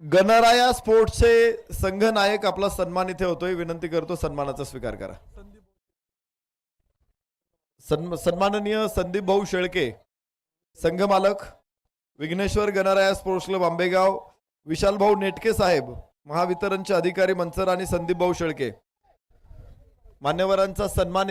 गणराया स्पोर्ट्सचे संघनायक आपला सन्मान इथे होतोय. विनंती करतो सन्मानाचा स्वीकार करा. सन्माननीय संदीप भाऊ शेळके, संघमालक, विघ्नेश्वर गणराया स्पोर्ट्स क्लब आंबेगाव, विशाल भाऊ नेटके साहेब, महावितरणचे अधिकारी मंचर आणि संदीप भाऊ शेळके, मान्यवरांचा सन्मान